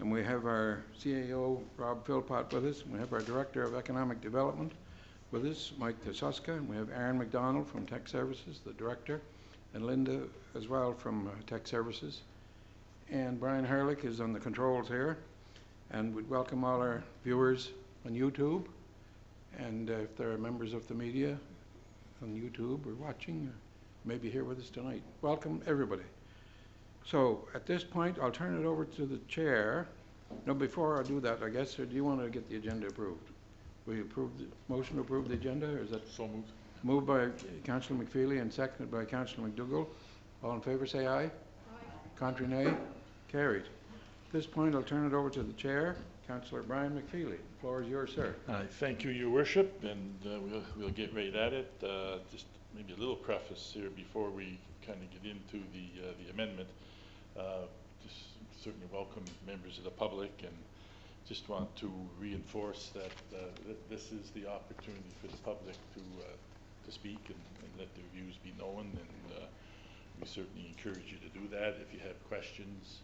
And we have our CAO, Rob Philpott, with us. And we have our Director of Economic Development with us, Mike Tesuska. And we have Aaron McDonald from Tech Services, the Director, and Linda as well from Tech Services. And Brian Herlick is on the controls here. And we'd welcome all our viewers on YouTube. And if there are members of the media on YouTube or watching, maybe here with us tonight, welcome everybody. So at this point, I'll turn it over to the chair. No, before I do that, I guess, or do you want to get the agenda approved? Will you approve the motion to approve the agenda, or is that so moved? Moved by Councillor McFeely and seconded by Councillor McDougall. All in favour, say aye. Aye. Contrary, nay. Carried. At this point, I'll turn it over to the chair, Councillor Brian McFeely. The floor is yours, sir. Thank you, Your Worship, and we'll get right at it. Just maybe a little preface here before we kind of get into the amendment. Just certainly welcome members of the public, and just want to reinforce that this is the opportunity for the public to speak and let their views be known, and we certainly encourage you to do that. If you have questions,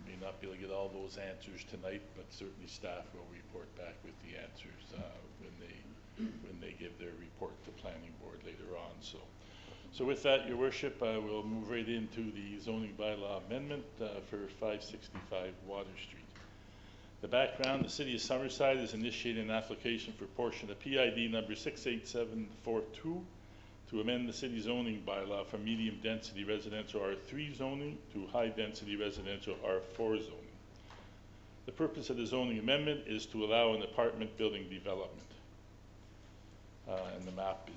may not be able to get all those answers tonight, but certainly staff will report back with the answers when they give their report to Planning Board later on. So with that, Your Worship, we'll move right into the zoning bylaw amendment for 565 Water Street. The background: the City of Summerside has initiated an application for portion of PID number 68742 to amend the city zoning bylaw from medium density residential R3 zoning to high density residential R4 zoning. The purpose of the zoning amendment is to allow an apartment building development. And the map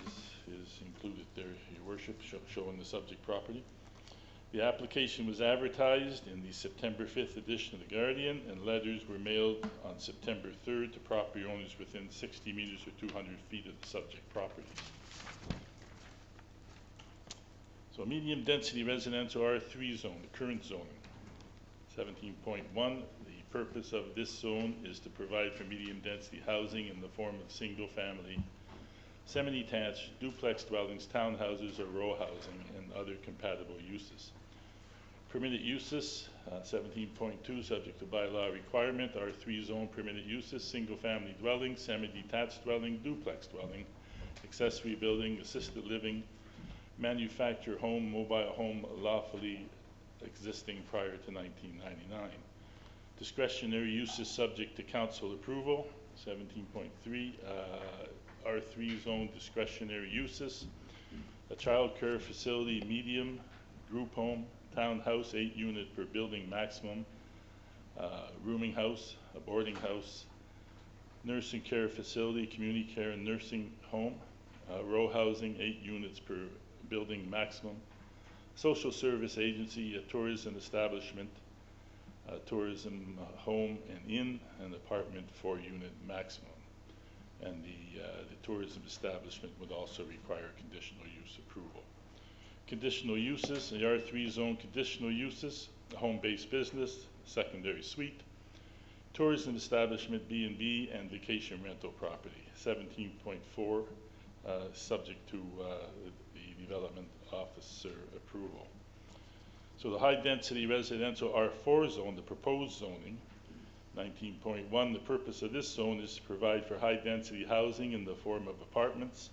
is included there, Your Worship, showing the subject property. The application was advertised in the September 5th edition of the Guardian, and letters were mailed on September 3rd to property owners within 60 meters or 200 feet of the subject property. So medium density residential R3 zone, the current zoning. 17.1, the purpose of this zone is to provide for medium density housing in the form of single family, semi-detached, duplex dwellings, townhouses, or row housing, and other compatible uses. Permitted uses, 17.2, subject to bylaw requirement, R3 zone permitted uses: single family dwelling, semi-detached dwelling, duplex dwelling, accessory building, assisted living, manufactured home, mobile home lawfully existing prior to 1999. Discretionary uses subject to council approval, 17.3, R3 zone discretionary uses: a child care facility, medium, group home, townhouse, 8 unit per building maximum, rooming house, a boarding house, nursing care facility, community care and nursing home, row housing, 8 units per building maximum, social service agency, a tourism establishment, tourism home and inn, and apartment 4 unit maximum. And the tourism establishment would also require conditional use approval. Conditional uses: the R3 zone conditional uses: a home-based business, secondary suite, tourism establishment, B&B, and vacation rental property. 17.4, subject to the development officer approval. So the high density residential R4 zone, the proposed zoning, 19.1, the purpose of this zone is to provide for high density housing in the form of apartments,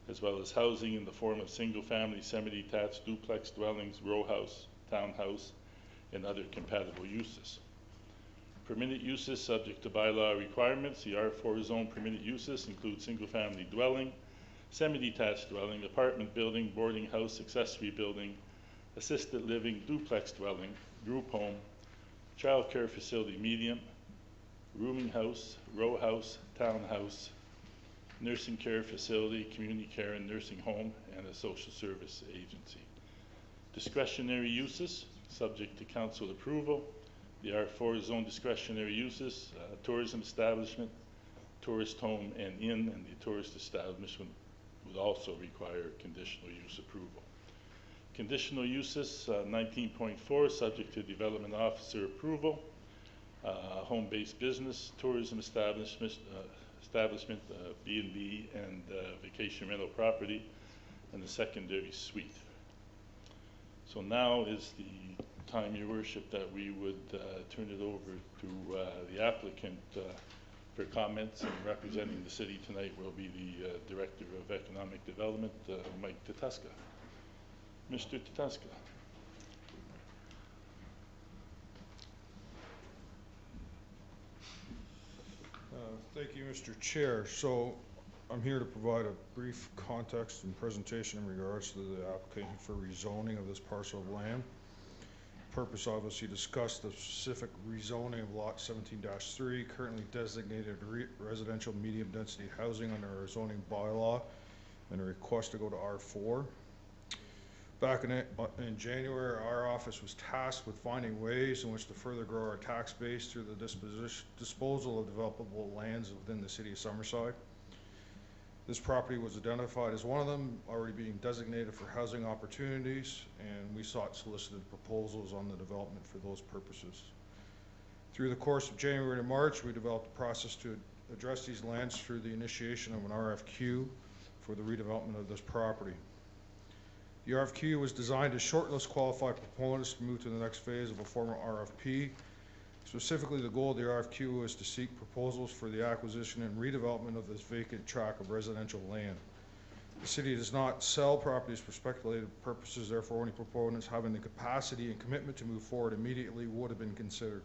as well as housing in the form of single family, semi-detached, duplex dwellings, row house, townhouse, and other compatible uses. Permitted uses subject to bylaw requirements: the R4 zone permitted uses include single family dwelling, semi-detached dwelling, apartment building, boarding house, accessory building, assisted living, duplex dwelling, group home, child care facility medium, rooming house, row house, townhouse, nursing care facility, community care and nursing home, and a social service agency. Discretionary uses subject to council approval: the R4 zone discretionary uses: tourism establishment, tourist home and inn, and the tourist establishment would also require conditional use approval. Conditional uses, 19.4, subject to development officer approval: home-based business, tourism establishment, B&B, and vacation rental property, and the secondary suite. So now is the time, Your Worship, that we would turn it over to the applicant for comments, and representing the city tonight will be the Director of Economic Development, Mike Tatuska. Mr. Tatuska. Thank you, Mr. Chair. So I'm here to provide a brief context and presentation in regards to the application for rezoning of this parcel of land. Purpose obviously discuss the specific rezoning of lot 17-3, currently designated residential medium density housing under our zoning bylaw, and a request to go to R4. Back in January, our office was tasked with finding ways in which to further grow our tax base through the disposal of developable lands within the city of Summerside. This property was identified as one of them, already being designated for housing opportunities, and we sought solicited proposals on the development for those purposes. Through the course of January to March, we developed a process to address these lands through the initiation of an RFQ for the redevelopment of this property. The RFQ was designed to shortlist qualified proponents to move to the next phase of a formal RFP. Specifically, the goal of the RFQ was to seek proposals for the acquisition and redevelopment of this vacant tract of residential land. The city does not sell properties for speculative purposes, therefore any proponents having the capacity and commitment to move forward immediately would have been considered.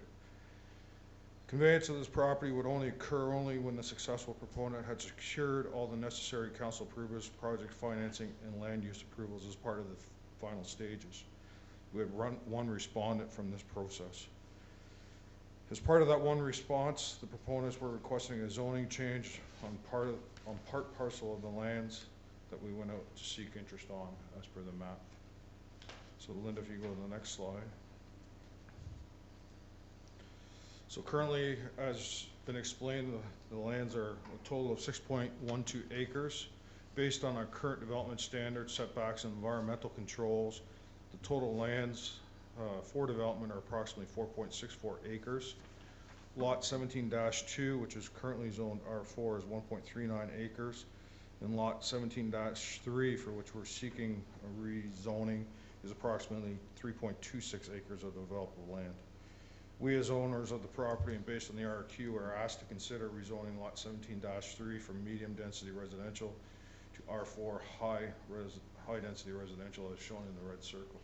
Conveyance of this property would only occur when the successful proponent had secured all the necessary council approvals, project financing, and land use approvals as part of the final stages. We had one respondent from this process. As part of that one response, the proponents were requesting a zoning change on part parcel of the lands that we went out to seek interest on as per the map. So Linda, if you go to the next slide. So currently, as been explained, the lands are a total of 6.12 acres. Based on our current development standards, setbacks, and environmental controls, the total lands for development are approximately 4.64 acres. Lot 17-2, which is currently zoned R4, is 1.39 acres. And lot 17-3, for which we're seeking a rezoning, is approximately 3.26 acres of developable land. We, as owners of the property and based on the RFQ, are asked to consider rezoning lot 17-3 from medium density residential to R4 high density residential as shown in the red circle.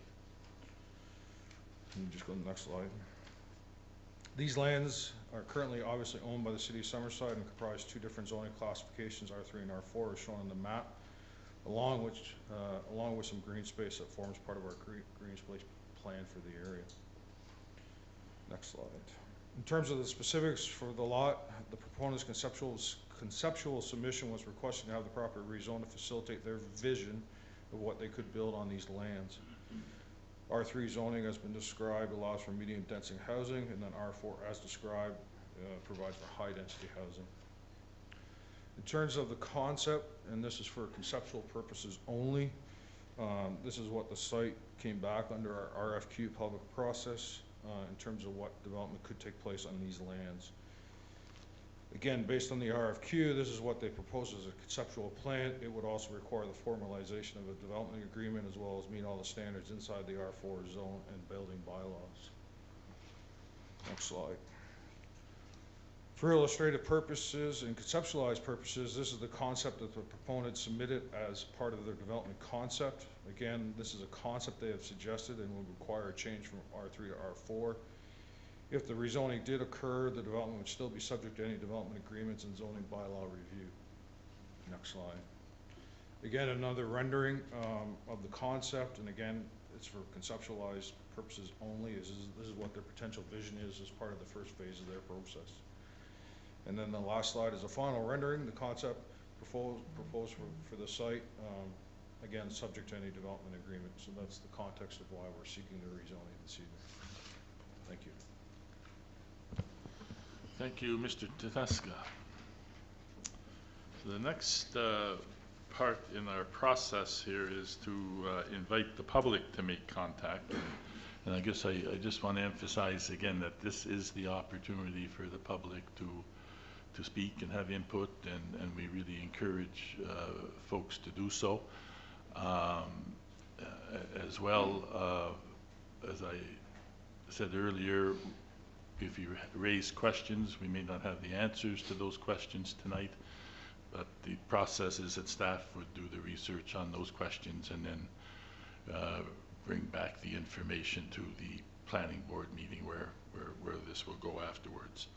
Can you just go to the next slide? These lands are currently obviously owned by the city of Summerside and comprise two different zoning classifications, R3 and R4, as shown on the map, along with some green space that forms part of our green space plan for the area. Next slide. In terms of the specifics for the lot, the proponent's conceptual submission was requesting to have the property rezoned to facilitate their vision of what they could build on these lands. R3 zoning has been described, allows for medium density housing, and then R4, as described, provides for high density housing. In terms of the concept, and this is for conceptual purposes only, this is what the site came back under our RFQ public process in terms of what development could take place on these lands. Again, based on the RFQ, this is what they propose as a conceptual plan. It would also require the formalization of a development agreement as well as meet all the standards inside the R4 zone and building bylaws. Next slide. For illustrative purposes and conceptualized purposes, this is the concept that the proponent submitted as part of their development concept. Again, this is a concept they have suggested and would require a change from R3 to R4. If the rezoning did occur, the development would still be subject to any development agreements and zoning bylaw review. Next slide. Again, another rendering of the concept, and again, it's for conceptualized purposes only. This is what their potential vision is as part of the first phase of their process. And then the last slide is a final rendering, the concept proposed for the site, again, subject to any development agreement. So that's the context of why we're seeking the rezoning this evening. Thank you. Thank you, Mr. Tatuska. So the next part in our process here is to invite the public to make contact. And I guess I just want to emphasize again that this is the opportunity for the public to speak and have input, and we really encourage folks to do so. As well, as I said earlier, if you raise questions, we may not have the answers to those questions tonight, but the process is that staff would do the research on those questions and then bring back the information to the planning board meeting where this will go afterwards.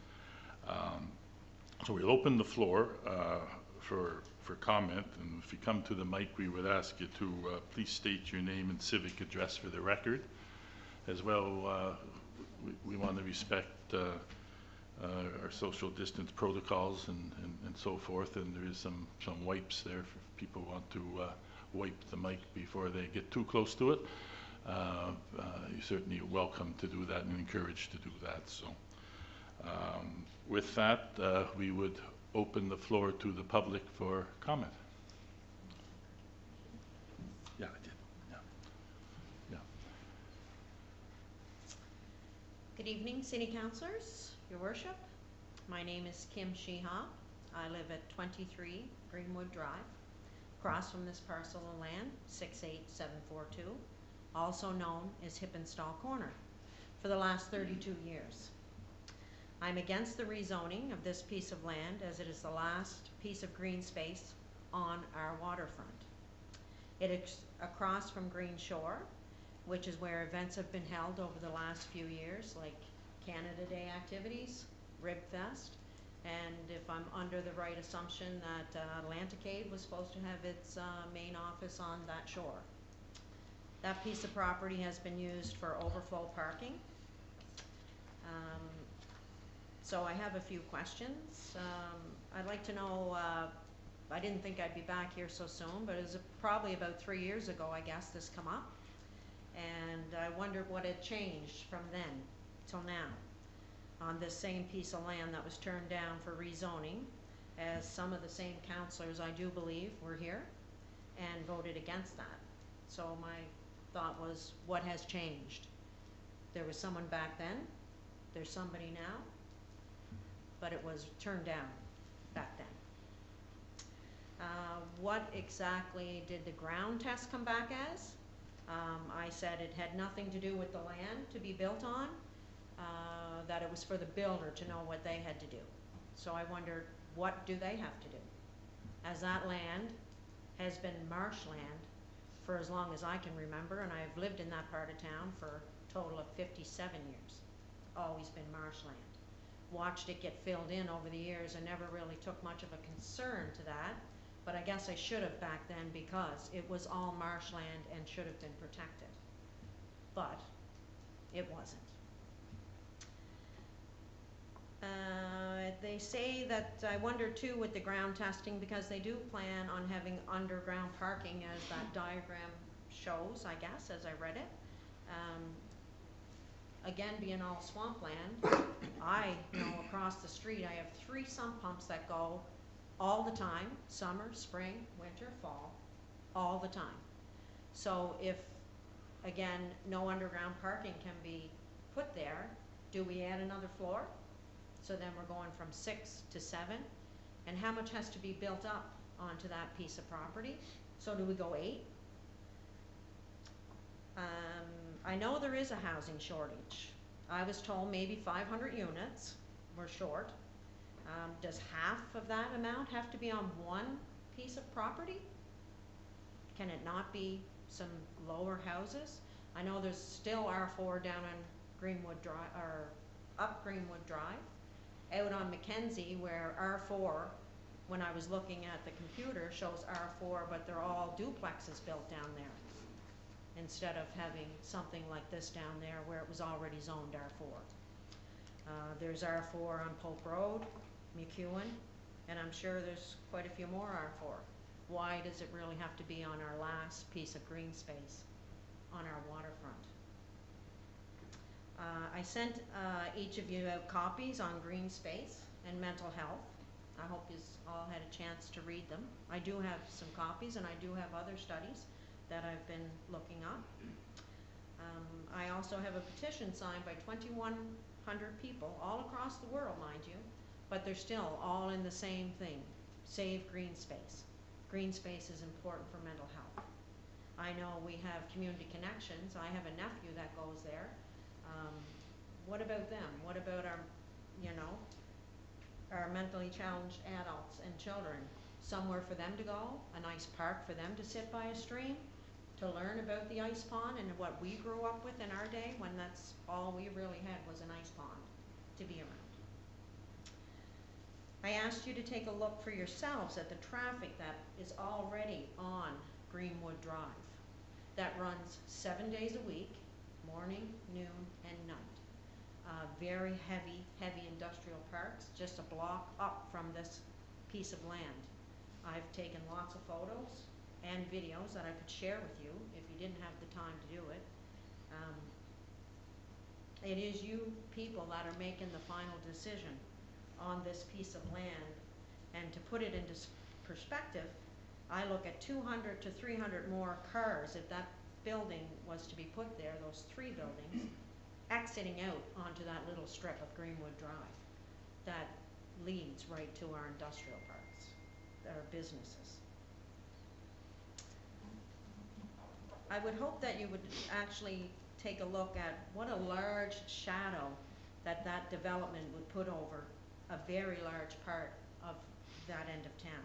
So we'll open the floor for comment, and if you come to the mic, we would ask you to please state your name and civic address for the record. As well, we want to respect our social distance protocols and so forth, and there is some wipes there if people want to wipe the mic before they get too close to it. You're certainly welcome to do that and encouraged to do that. So with that, we would open the floor to the public for comment. Yeah, I did. Yeah. Good evening, City Councilors, Your Worship. My name is Kim Sheeha. I live at 23 Greenwood Drive, across from this parcel of land, 68742, also known as Hippenstall Corner, for the last 32 years. I'm against the rezoning of this piece of land as it is the last piece of green space on our waterfront. It is across from Green Shore, which is where events have been held over the last few years, like Canada Day activities, Rib Fest, and if I'm under the right assumption that Atlanticade was supposed to have its main office on that shore. That piece of property has been used for overflow parking. So I have a few questions. I'd like to know, I didn't think I'd be back here so soon, but it was probably about 3 years ago, I guess, this come up. And I wondered what had changed from then till now on this same piece of land that was turned down for rezoning, as some of the same councillors, I do believe, were here and voted against that. So my thought was, what has changed? There was someone back then, there's somebody now, but it was turned down back then. What exactly did the ground test come back as? I said it had nothing to do with the land to be built on, that it was for the builder to know what they had to do. So I wondered, what do they have to do? As that land has been marshland for as long as I can remember, and I've lived in that part of town for a total of 57 years. Always been marshland. Watched it get filled in over the years and never really took much of a concern to that, but I guess I should have back then because it was all marshland and should have been protected, but it wasn't. They say that, I wonder too with the ground testing, because they do plan on having underground parking as that diagram shows, I guess, as I read it. Again, being all swampland, I know across the street I have 3 sump pumps that go all the time, summer, spring, winter, fall, all the time. So if, again, no underground parking can be put there, do we add another floor? So then we're going from 6 to 7, and how much has to be built up onto that piece of property? So do we go 8? I know there is a housing shortage. I was told maybe 500 units were short. Does half of that amount have to be on one piece of property? Can it not be some lower houses? I know there's still R4 down on Greenwood Drive, or up Greenwood Drive. Out on Mackenzie, where R4, when I was looking at the computer, shows R4, but they're all duplexes built down there, instead of having something like this down there where it was already zoned R4. There's R4 on Pope Road, McEwen, and I'm sure there's quite a few more R4. Why does it really have to be on our last piece of green space on our waterfront? I sent each of you out copies on green space and mental health. I hope you all had a chance to read them. I do have some copies, and I do have other studies that I've been looking up. I also have a petition signed by 2,100 people all across the world, mind you, but they're still all in the same thing: save green space. Green space is important for mental health. I know we have community connections. I have a nephew that goes there. what about them? What about our, you know, our mentally challenged adults and children? Somewhere for them to go, a nice park for them to sit by a stream, to learn about the ice pond and what we grew up with in our day, when that's all we really had was an ice pond to be around. I asked you to take a look for yourselves at the traffic that is already on Greenwood Drive. That runs 7 days a week, morning, noon, and night. Very heavy industrial parks, just a block up from this piece of land. I've taken lots of photos and videos that I could share with you if you didn't have the time to do it. It is you people that are making the final decision on this piece of land. And to put it into perspective, I look at 200 to 300 more cars if that building was to be put there, those 3 buildings, exiting out onto that little strip of Greenwood Drive that leads right to our industrial parks, our businesses. I would hope that you would actually take a look at what a large shadow that that development would put over a very large part of that end of town.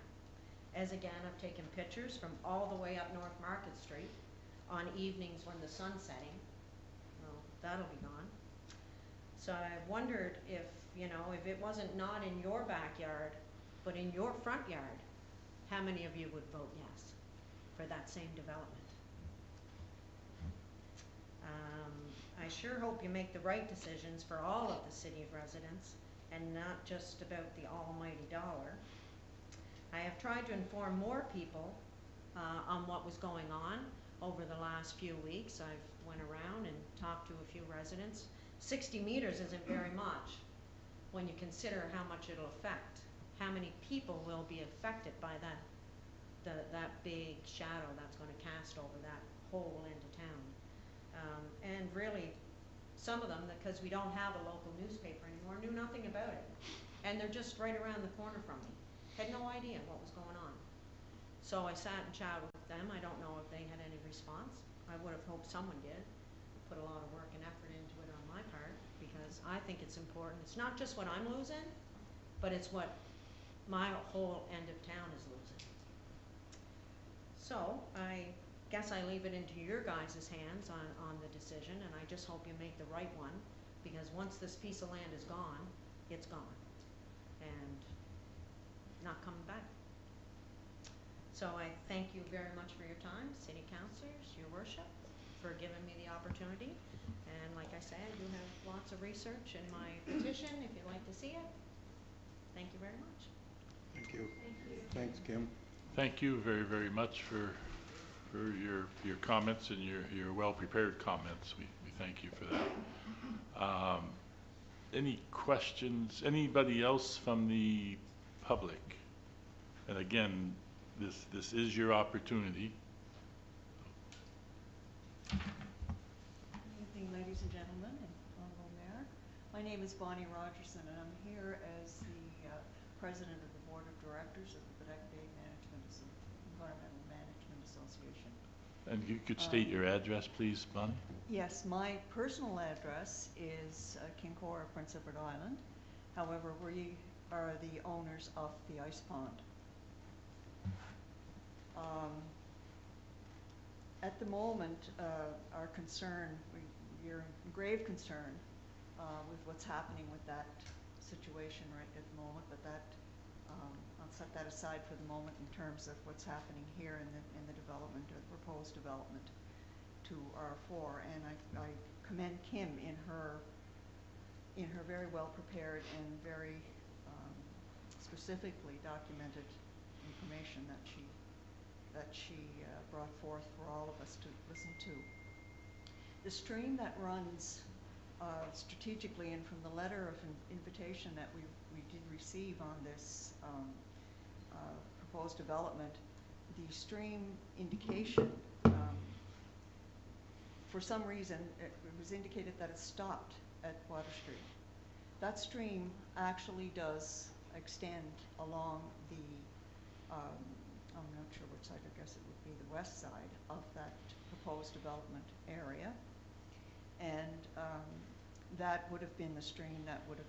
As again, I've taken pictures from all the way up North Market Street on evenings when the sun's setting. Well, that'll be gone. So I wondered if, you know, if it wasn't not in your backyard, but in your front yard, how many of you would vote yes for that same development? I sure hope you make the right decisions for all of the city of residents and not just about the almighty dollar. I have tried to inform more people on what was going on over the last few weeks. I've went around and talked to a few residents. 60 meters isn't very much when you consider how much it'll affect, how many people will be affected by that big shadow that's going to cast over that whole end of town. And really, some of them, because we don't have a local newspaper anymore, knew nothing about it. And they're just right around the corner from me. Had no idea what was going on. So I sat and chatted with them. I don't know if they had any response. I would have hoped someone did. Put a lot of work and effort into it on my part, because I think it's important. It's not just what I'm losing, but it's what my whole end of town is losing. So I guess I leave it into your guys' hands on the decision, and I just hope you make the right one, because once this piece of land is gone, it's gone, and not coming back. So I thank you very much for your time, city councilors, your worship, for giving me the opportunity. And like I said, I do have lots of research in my petition if you'd like to see it. Thank you very much. Thank you. Thanks, Kim. Thank you very, very much for your comments and your well-prepared comments. We thank you for that. Any questions? Anybody else from the public? And again, this is your opportunity. Good evening, ladies and gentlemen, and Honorable Mayor. My name is Bonnie Rogerson, and I'm here as the President of the Board of Directors of the Baddeck Bay Environmental Management Association. And you could state your address, please, Bonnie? Yes, my personal address is Kincora, Prince Edward Island. However, we are the owners of the ice pond. At the moment, our concern, we're in grave concern with what's happening with that situation right at the moment, but that I'll set that aside for the moment in terms of what's happening here in the development, or the proposed development to R4. And I commend Kim in her very well prepared and very specifically documented information that she brought forth for all of us to listen to. The stream that runs strategically, and from the letter of invitation that we did receive on this proposed development, the stream indication, for some reason, it was indicated that it stopped at Water Street. That stream actually does extend along the, I'm not sure which side, I guess it would be the west side of that proposed development area. And that would have been the stream that would have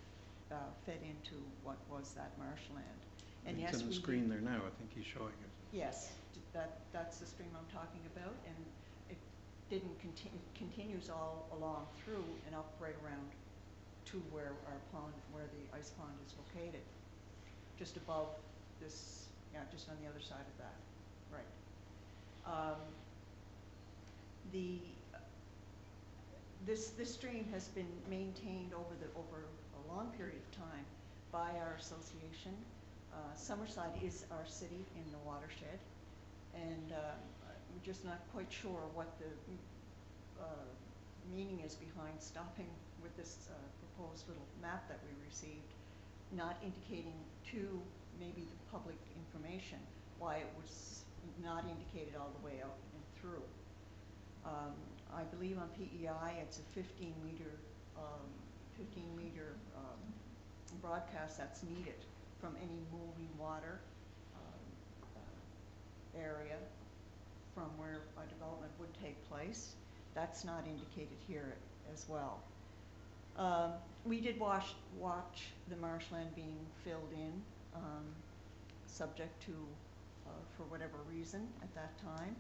fed into what was that marshland. And yes, It's on the we screen there now, I think he's showing it. Yes, that's the stream I'm talking about, and it didn't continue, continues all along through and up right around to where our pond, where the ice pond is located, just above this, yeah, just on the other side of that, right. This stream has been maintained over a long period of time by our association. Summerside is our city in the watershed, and we're just not quite sure what the meaning is behind stopping with this proposed little map that we received, not indicating to maybe the public information why it was not indicated all the way out and through. I believe on PEI it's a 15-meter broadcast that's needed from any moving water area from where a development would take place. That's not indicated here as well. We did watch the marshland being filled in, subject to, for whatever reason at that time.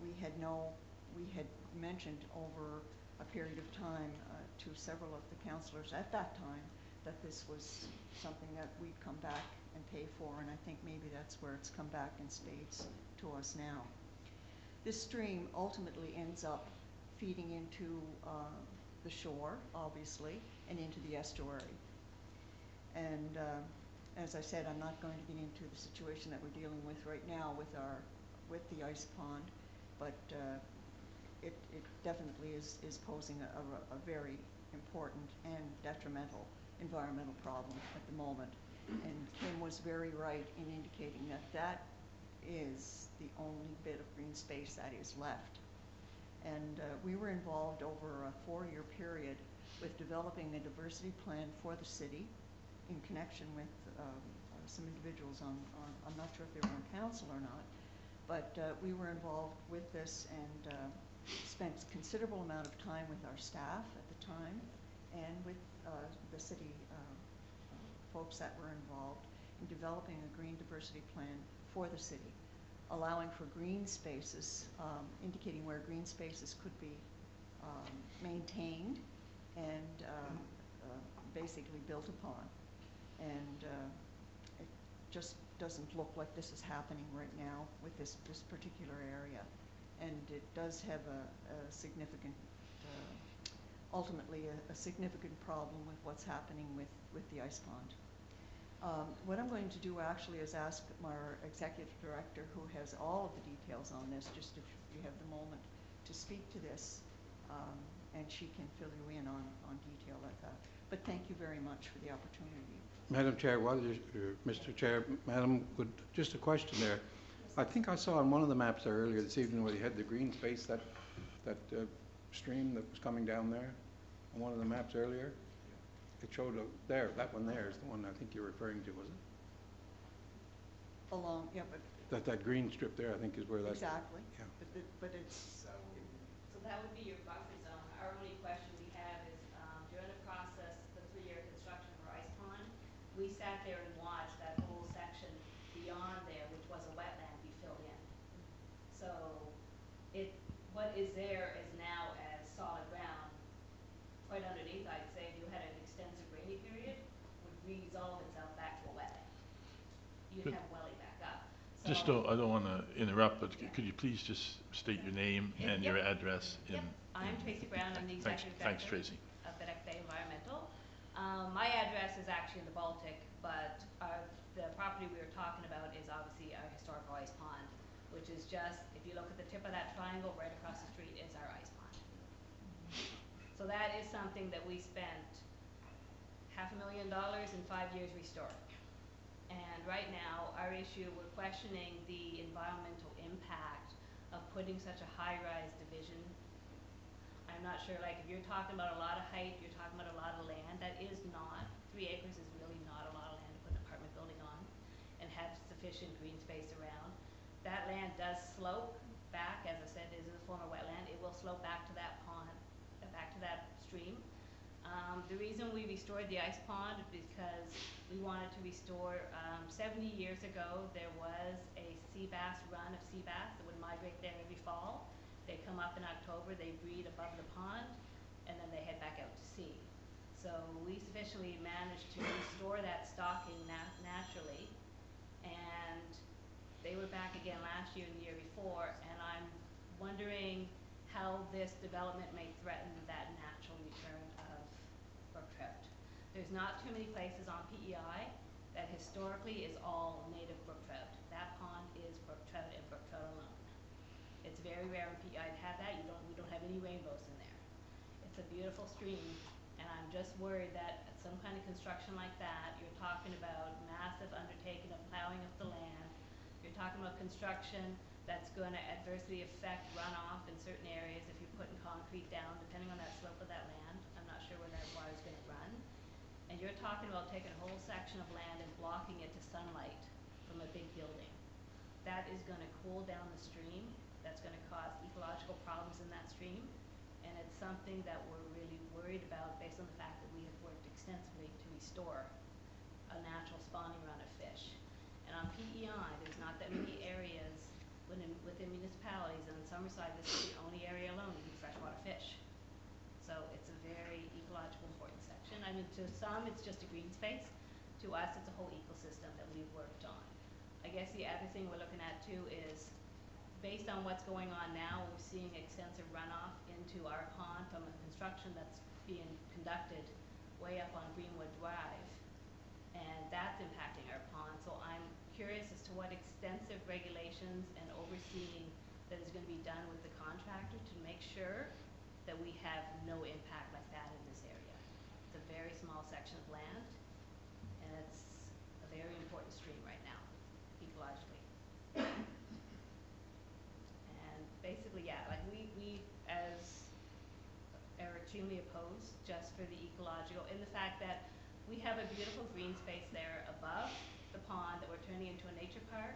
We had mentioned over a period of time to several of the councillors at that time that this was something that we'd come back and pay for, and I think maybe that's where it's come back in spades to us now. This stream ultimately ends up feeding into the shore, obviously, and into the estuary. And as I said, I'm not going to get into the situation that we're dealing with right now with the ice pond, but it definitely is posing a very important and detrimental environmental problem at the moment. And Kim was very right in indicating that that is the only bit of green space that is left. And we were involved over a 4-year period with developing a diversity plan for the city in connection with some individuals I'm not sure if they were on council or not, but we were involved with this and spent a considerable amount of time with our staff at the time and with the city folks that were involved in developing a green diversity plan for the city, allowing for green spaces, indicating where green spaces could be maintained and basically built upon. And it just doesn't look like this is happening right now with this particular area. And it does have a significant, ultimately a significant problem with what's happening with the ice pond. What I'm going to do actually is ask our executive director, who has all of the details on this, just if you have the moment to speak to this, and she can fill you in on detail like that. But thank you very much for the opportunity. Madam Chair, Mr. Chair, Madam, just a question there. I think I saw on one of the maps there earlier this evening where you had the green space, that stream that was coming down there, on one of the maps earlier. It showed there, that one there is the one I think you're referring to, was it? Along, yeah, but That green strip there, I think, is where that. exactly. Yeah. But it's So that would be your buffer zone. Our only question we have is, during the process, the 3-year construction for Ice Pond, we sat there and watched that whole section beyond there, which was a wetland, be filled in. So what is there is now as solid ground. Quite underneath, I'd say, if you had an extensive rainy period, would resolve itself back to a wetland. You'd Good. have welling back up. Just So- I don't want to interrupt, but could you please just state your name and your address? Yep, I'm Tracy Brown, I'm the executive Thanks, director Tracy. of Bedeck Bay Environmental. My address is actually in the Baltic, but the property we were talking about is obviously our historical ice pond, which is just, if you look at the tip of that triangle, right across the street is our ice pond. So that is something that we spent $500,000 in 5 years restoring. And right now, our issue, we're questioning the environmental impact of putting such a high-rise division. I'm not sure, like, if you're talking about a lot of height, you're talking about a lot of land. That is not, 3 acres is really not a lot of land to put an apartment building on and have sufficient green space around. That land does slope back, as I said, is a former wetland. It will slope back to that pond, back to that stream. The reason we restored the ice pond is because we wanted to restore, 70 years ago, there was a sea bass run of sea bass that would migrate there every fall. They come up in October, they breed above the pond, and then they head back out to sea. So we sufficiently managed to restore that stocking naturally, and they were back again last year and the year before, and I'm wondering how this development may threaten that natural return of brook trout. There's not too many places on PEI that historically is all native brook trout. That pond is brook trout and brook trout alone. It's very rare in PEI to have that. We don't have any rainbows in there. It's a beautiful stream, and I'm just worried that at some kind of construction like that, you're talking about massive undertaking of plowing of the land. You're talking about construction that's going to adversely affect runoff in certain areas if you're putting concrete down, depending on that slope of that land. I'm not sure where that water is going to run. And you're talking about taking a whole section of land and blocking it to sunlight from a big building. That is going to cool down the stream. That's going to cause ecological problems in that stream. And it's something that we're really worried about based on the fact that we have worked extensively to restore a natural spawning run of fish. And on PEI, there's not that many areas within municipalities, and in Summerside, this is the only area alone you can freshwater fish. So it's a very ecological important section. I mean, to some, it's just a green space. To us, it's a whole ecosystem that we've worked on. I guess the other thing we're looking at too is, based on what's going on now, we're seeing extensive runoff into our pond from a construction that's being conducted way up on Greenwood Drive, and that's impacting our pond. So I'm curious as to what extensive regulations and overseeing that is going to be done with the contractor to make sure that we have no impact like that in this area. It's a very small section of land, and it's a very important stream right now, ecologically. And basically, yeah, like we as are extremely opposed just for the ecological, in the fact that we have a beautiful green space there above the pond that we're turning into a nature park.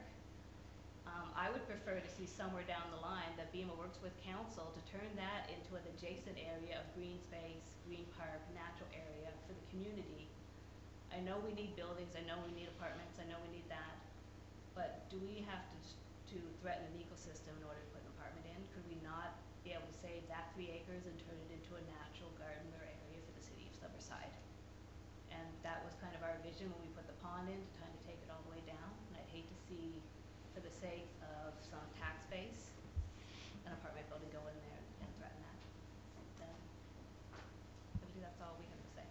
I would prefer to see somewhere down the line that BEMA works with council to turn that into an adjacent area of green space, green park, natural area for the community. I know we need buildings, I know we need apartments, I know we need that, but do we have to threaten an ecosystem in order to put an apartment in? Could we not be able to save that 3 acres and turn it into a natural garden or area for the city of Summerside? And that was kind of our vision when we put the pond in, to kind of take it all the way down. And I'd hate to see, for the sake of some tax base, an apartment building go in there and threaten that. I believe that's all we have to say.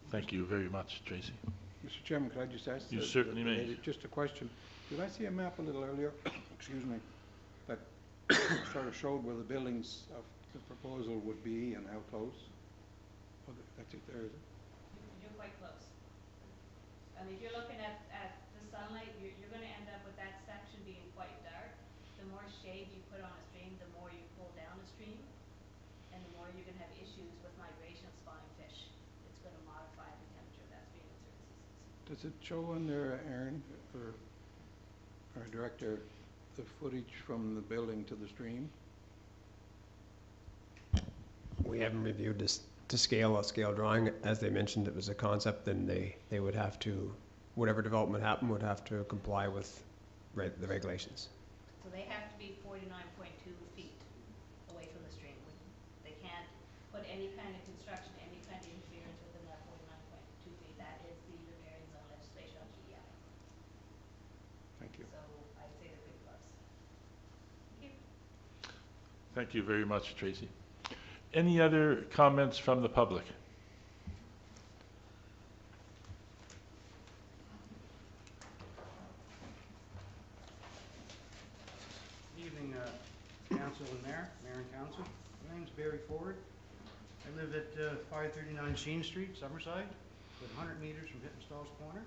Thank you very much, Tracy. Mr. Chairman, could I just ask? You certainly may. Just a question. Did I see a map a little earlier, excuse me, that sort of showed where the buildings of the proposal would be and how close? Oh, that's it there, is it? You're quite close. I mean, if you're looking at the sunlight, you're going to end up with that section being quite dark. The more shade you put on a stream, the more you cool down a stream, and the more you're going to have issues with migration of spawning fish. It's going to modify the temperature of that stream in certain seasons. Does it show on there, Aaron, or our director, the footage from the building to the stream? We haven't reviewed this to scale, a scale drawing. As they mentioned, it was a concept, and they would have to, whatever development happened, would have to comply with the regulations. So they have to be 49.2 feet away from the stream. They can't put any kind of construction, any kind of interference within that 49.2 feet. That is the riparian zone legislation on PEI. Thank you. So I'd say they're pretty close. Thank you. Thank you very much, Tracy. Any other comments from the public? Good evening, Council and Mayor and Council. My name's Barry Ford. I live at 539 Sheen Street, Summerside, with 100 meters from Hittenstalls Corner.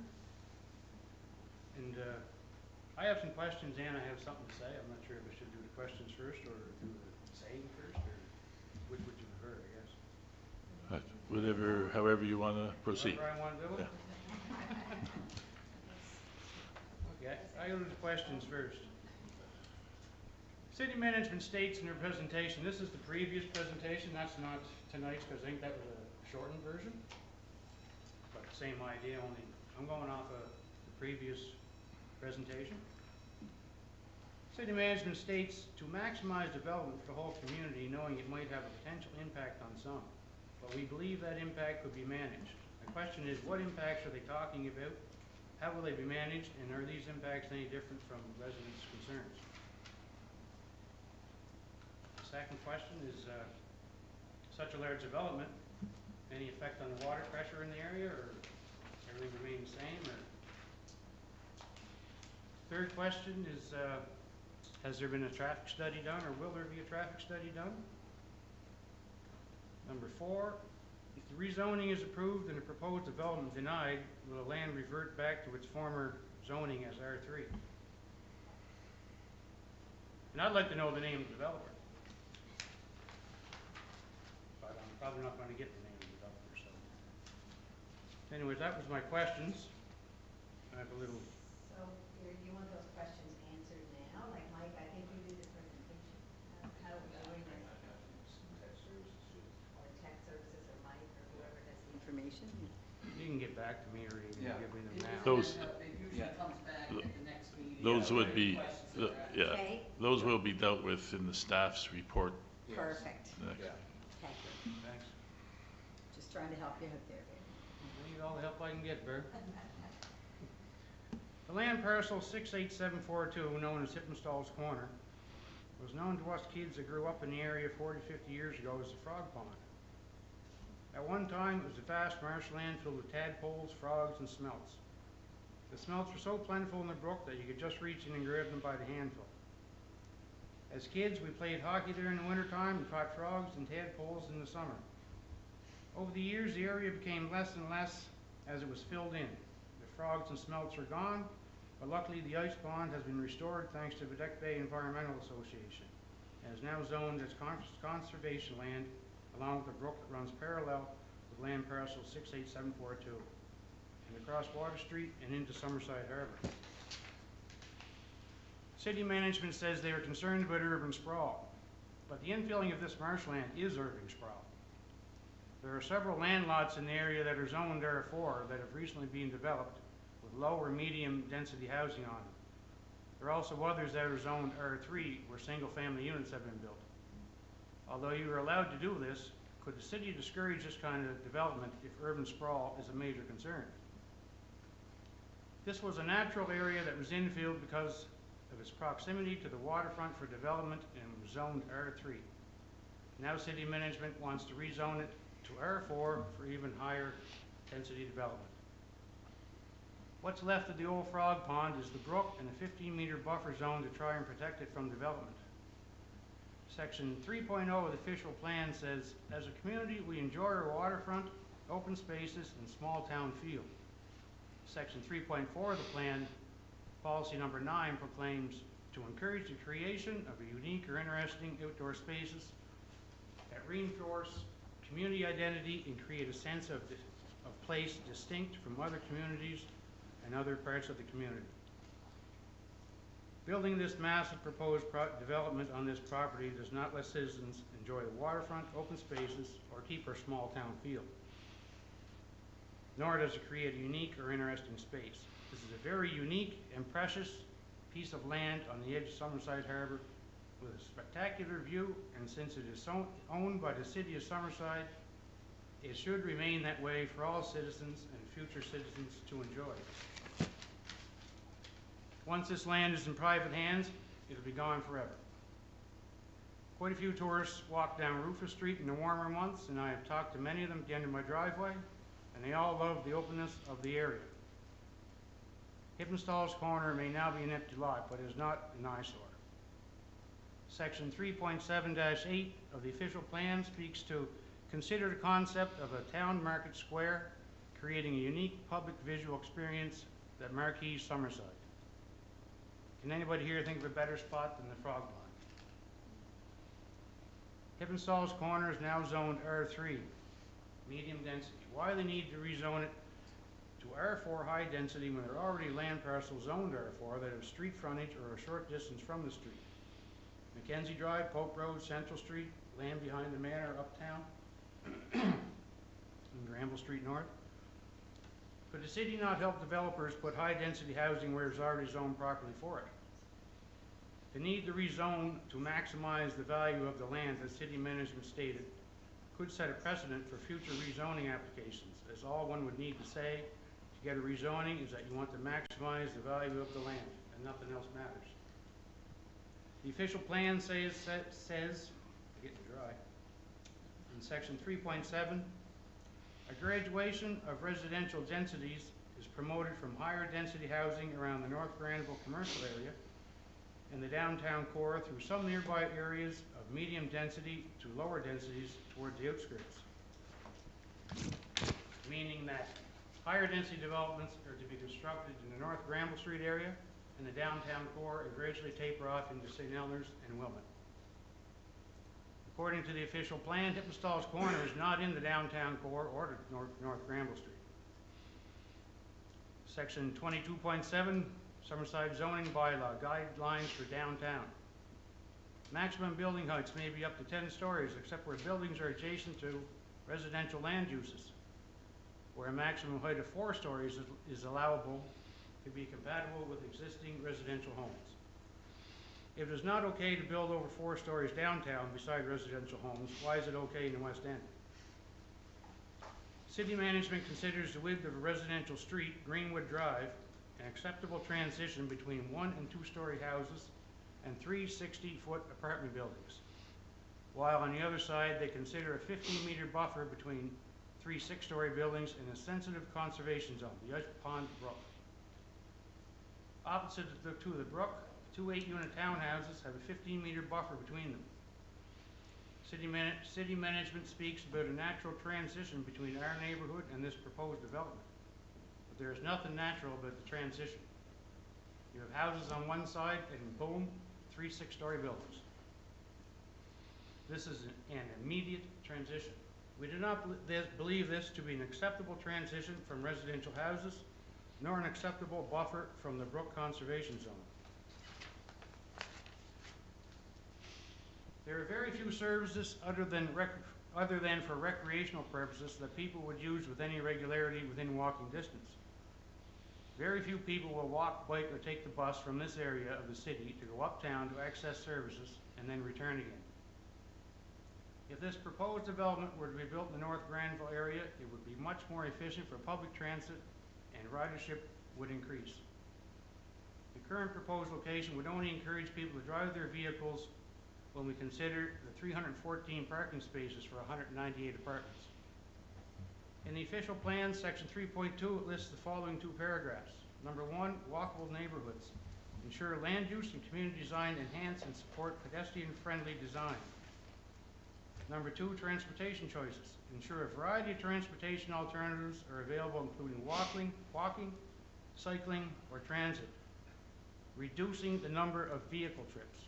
And I have some questions and I have something to say. I'm not sure if I should do the questions first or do the saying first, or which would you prefer, I guess? Whatever, however you want to proceed. However I want to do it? Okay, I go to the questions first. City management states in their presentation, this is the previous presentation, that's not tonight's, because I think that was a shortened version, but same idea, only I'm going off of the previous presentation. City management states to maximize development for the whole community, knowing it might have a potential impact on some, but we believe that impact could be managed. The question is, what impacts are they talking about? How will they be managed, and are these impacts any different from residents' concerns? The second question is, such a large development, any effect on the water pressure in the area, or everything remain the same, or? Third question is, has there been a traffic study done, or will there be a traffic study done? Number 4, if the rezoning is approved and the proposed development denied, will the land revert back to its former zoning as R3? And I'd like to know the name of the developer. But I'm probably not going to get the name of the developer, so. Anyways, that was my questions. I have a little. So, do you want those questions answered now? Like Mike, I think you did the presentation. How are we doing this? Or tech services, or Mike, or whoever has the information. You can get back to me, or you can Yeah. give me them now. Those- It usually comes back at the next meeting. Those would be, Questions that are asked. yeah, Okay, those will be dealt with in the staff's report Yes. perfect. next. Yeah. Okay, Thanks. just trying to help you out there. I need all the help I can get, Bert. The land parcel 68742, known as Hippenstall's Corner, was known to us kids that grew up in the area 40, 50 years ago as the Frog Pond. At one time, it was a vast marshland filled with tadpoles, frogs, and smelts. The smelts were so plentiful in the brook that you could just reach in and grab them by the handful. As kids, we played hockey there in the wintertime and caught frogs and tadpoles in the summer. Over the years, the area became less and less as it was filled in. The frogs and smelts are gone, but luckily the ice pond has been restored thanks to Bedeck Bay Environmental Association, and is now zoned as conservation land along with the brook that runs parallel with land parcel 68742 and across Water Street and into Summerside Harbor. City management says they are concerned about urban sprawl, but the infilling of this marshland is urban sprawl. There are several land lots in the area that are zoned R4 that have recently been developed with low or medium density housing on them. There are also others that are zoned R3 where single family units have been built. Although you are allowed to do this, could the city discourage this kind of development if urban sprawl is a major concern? This was a natural area that was infilled because of its proximity to the waterfront for development and was zoned R3. Now city management wants to rezone it to R4 for even higher density development. What's left of the old frog pond is the brook and a 15-meter buffer zone to try and protect it from development. Section 3.0 of the official plan says, as a community, we enjoy our waterfront, open spaces, and small town feel. Section 3.4 of the plan, policy number 9, proclaims to encourage the creation of a unique or interesting outdoor spaces that reinforce community identity and create a sense of place distinct from other communities and other parts of the community. Building this massive proposed development on this property does not let citizens enjoy the waterfront, open spaces, or keep our small town feel. Nor does it create a unique or interesting space. This is a very unique and precious piece of land on the edge of Summerside Harbor with a spectacular view, and since it is owned by the city of Summerside, it should remain that way for all citizens and future citizens to enjoy. Once this land is in private hands, it'll be gone forever. Quite a few tourists walk down Rufus Street in the warmer months, and I have talked to many of them at the end of my driveway, and they all love the openness of the area. Hippenstall's Corner may now be an empty lot, but is not an eyesore. Section 3.7-8 of the official plan speaks to consider the concept of a town market square, creating a unique public visual experience that marquees Summerside. Can anybody here think of a better spot than the Frog Pond? Hippenstall's Corner is now zoned R3, medium density. Why they need to rezone it to R4 high density when there are already land parcels zoned R4 that have street frontage or a short distance from the street? Mackenzie Drive, Pope Road, Central Street, land behind the manor, uptown. in Granville Street North. Could the city not help developers put high-density housing where it's already zoned properly for it? The need to rezone to maximize the value of the land, as city management stated, could set a precedent for future rezoning applications, as all one would need to say to get a rezoning is that you want to maximize the value of the land, and nothing else matters. The official plan says getting dry, in section 3.7, a graduation of residential densities is promoted from higher density housing around the North Granville commercial area and the downtown core through some nearby areas of medium density to lower densities towards the outskirts. Meaning that higher density developments are to be constructed in the North Granville Street area and the downtown core and gradually taper off into St. Helens and Wilmot. According to the official plan, Hippenstall's Corner is not in the downtown core or North Granville Street. Section 22.7, Summerside Zoning Bylaw, Guidelines for Downtown. Maximum building heights may be up to 10 stories, except where buildings are adjacent to residential land uses, where a maximum height of 4 stories is allowable to be compatible with existing residential homes. If it is not okay to build over 4 stories downtown beside residential homes, why is it okay in the West End? City management considers the width of a residential street, Greenwood Drive, an acceptable transition between 1 and 2-story houses and 3 60-foot apartment buildings. While on the other side, they consider a 15-meter buffer between 3 6-story buildings in a sensitive conservation zone, the Ice Pond Brook. Opposite to the brook, 2 8-unit townhouses have a 15-meter buffer between them. City management speaks about a natural transition between our neighborhood and this proposed development. But there is nothing natural about the transition. You have houses on one side and boom, 3 6-story buildings. This is an immediate transition. We do not believe this to be an acceptable transition from residential houses, nor an acceptable buffer from the Brook Conservation Zone. There are very few services other than for recreational purposes that people would use with any regularity within walking distance. Very few people will walk, bike, or take the bus from this area of the city to go uptown to access services and then return again. If this proposed development were to be built in the North Granville area, it would be much more efficient for public transit and ridership would increase. The current proposed location would only encourage people to drive their vehicles when we consider the 314 parking spaces for 198 apartments. In the official plan, section 3.2, it lists the following 2 paragraphs. Number 1, walkable neighborhoods. Ensure land use and community design enhance and support pedestrian-friendly design. Number 2, transportation choices. Ensure a variety of transportation alternatives are available, including walking, cycling, or transit. Reducing the number of vehicle trips.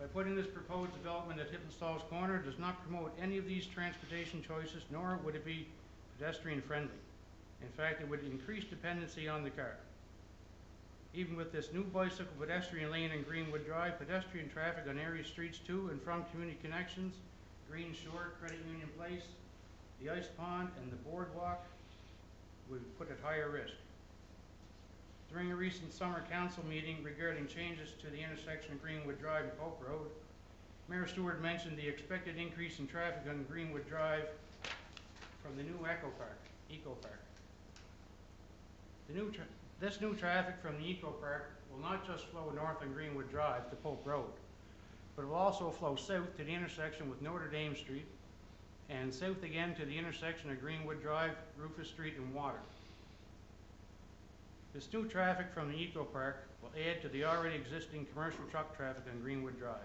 By putting this proposed development at Hippenstall's Corner does not promote any of these transportation choices, nor would it be pedestrian friendly. In fact, it would increase dependency on the car. Even with this new bicycle pedestrian lane in Greenwood Drive, pedestrian traffic on area streets to and from community connections, Green Shore, Credit Union Place, the Ice Pond, and the boardwalk would put at higher risk. During a recent summer council meeting regarding changes to the intersection of Greenwood Drive and Pope Road, Mayor Stewart mentioned the expected increase in traffic on Greenwood Drive from the new Eco Park. This new traffic from the Eco Park will not just flow north on Greenwood Drive to Pope Road, but it will also flow south to the intersection with Notre Dame Street and south again to the intersection of Greenwood Drive, Rufus Street, and Water. This new traffic from the Eco Park will add to the already existing commercial truck traffic on Greenwood Drive.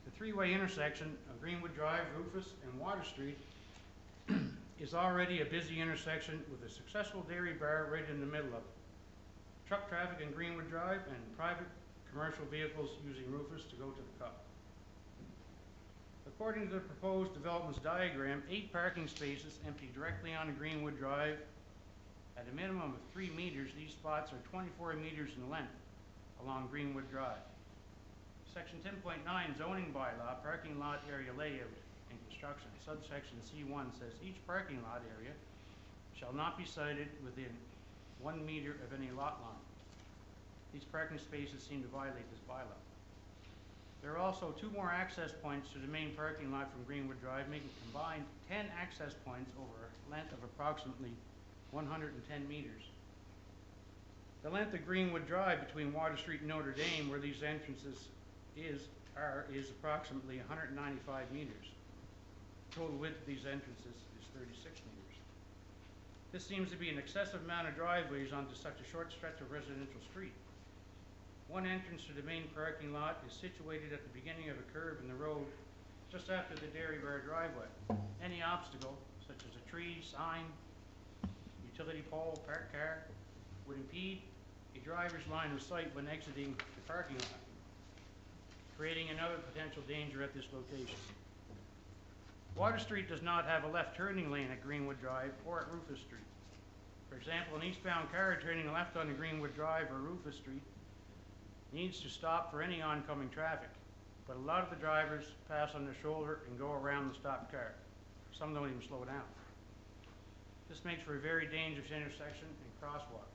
The 3-way intersection of Greenwood Drive, Rufus, and Water Street is already a busy intersection with a successful dairy bar right in the middle of it. Truck traffic in Greenwood Drive and private commercial vehicles using Rufus to go to the Cup. According to the proposed development's diagram, 8 parking spaces empty directly onto Greenwood Drive. At a minimum of 3 meters, these spots are 24 meters in length along Greenwood Drive. Section 10.9 zoning bylaw, parking lot area layout, and construction. Subsection C1 says each parking lot area shall not be sited within 1 meter of any lot line. These parking spaces seem to violate this bylaw. There are also 2 more access points to the main parking lot from Greenwood Drive, making combined 10 access points over a length of approximately 110 meters. The length of Greenwood Drive between Water Street and Notre Dame, where these entrances is approximately 195 meters. Total width of these entrances is 36 meters. This seems to be an excessive amount of driveways onto such a short stretch of residential street. One entrance to the main parking lot is situated at the beginning of a curve in the road just after the Dairy Bar driveway. Any obstacle, such as a tree, sign, utility pole, parked car, would impede a driver's line of sight when exiting the parking lot, creating another potential danger at this location. Water Street does not have a left turning lane at Greenwood Drive or at Rufus Street. For example, an eastbound car turning left onto Greenwood Drive or Rufus Street needs to stop for any oncoming traffic, but a lot of the drivers pass on their shoulder and go around the stopped car. Some don't even slow down. This makes for a very dangerous intersection and crosswalk.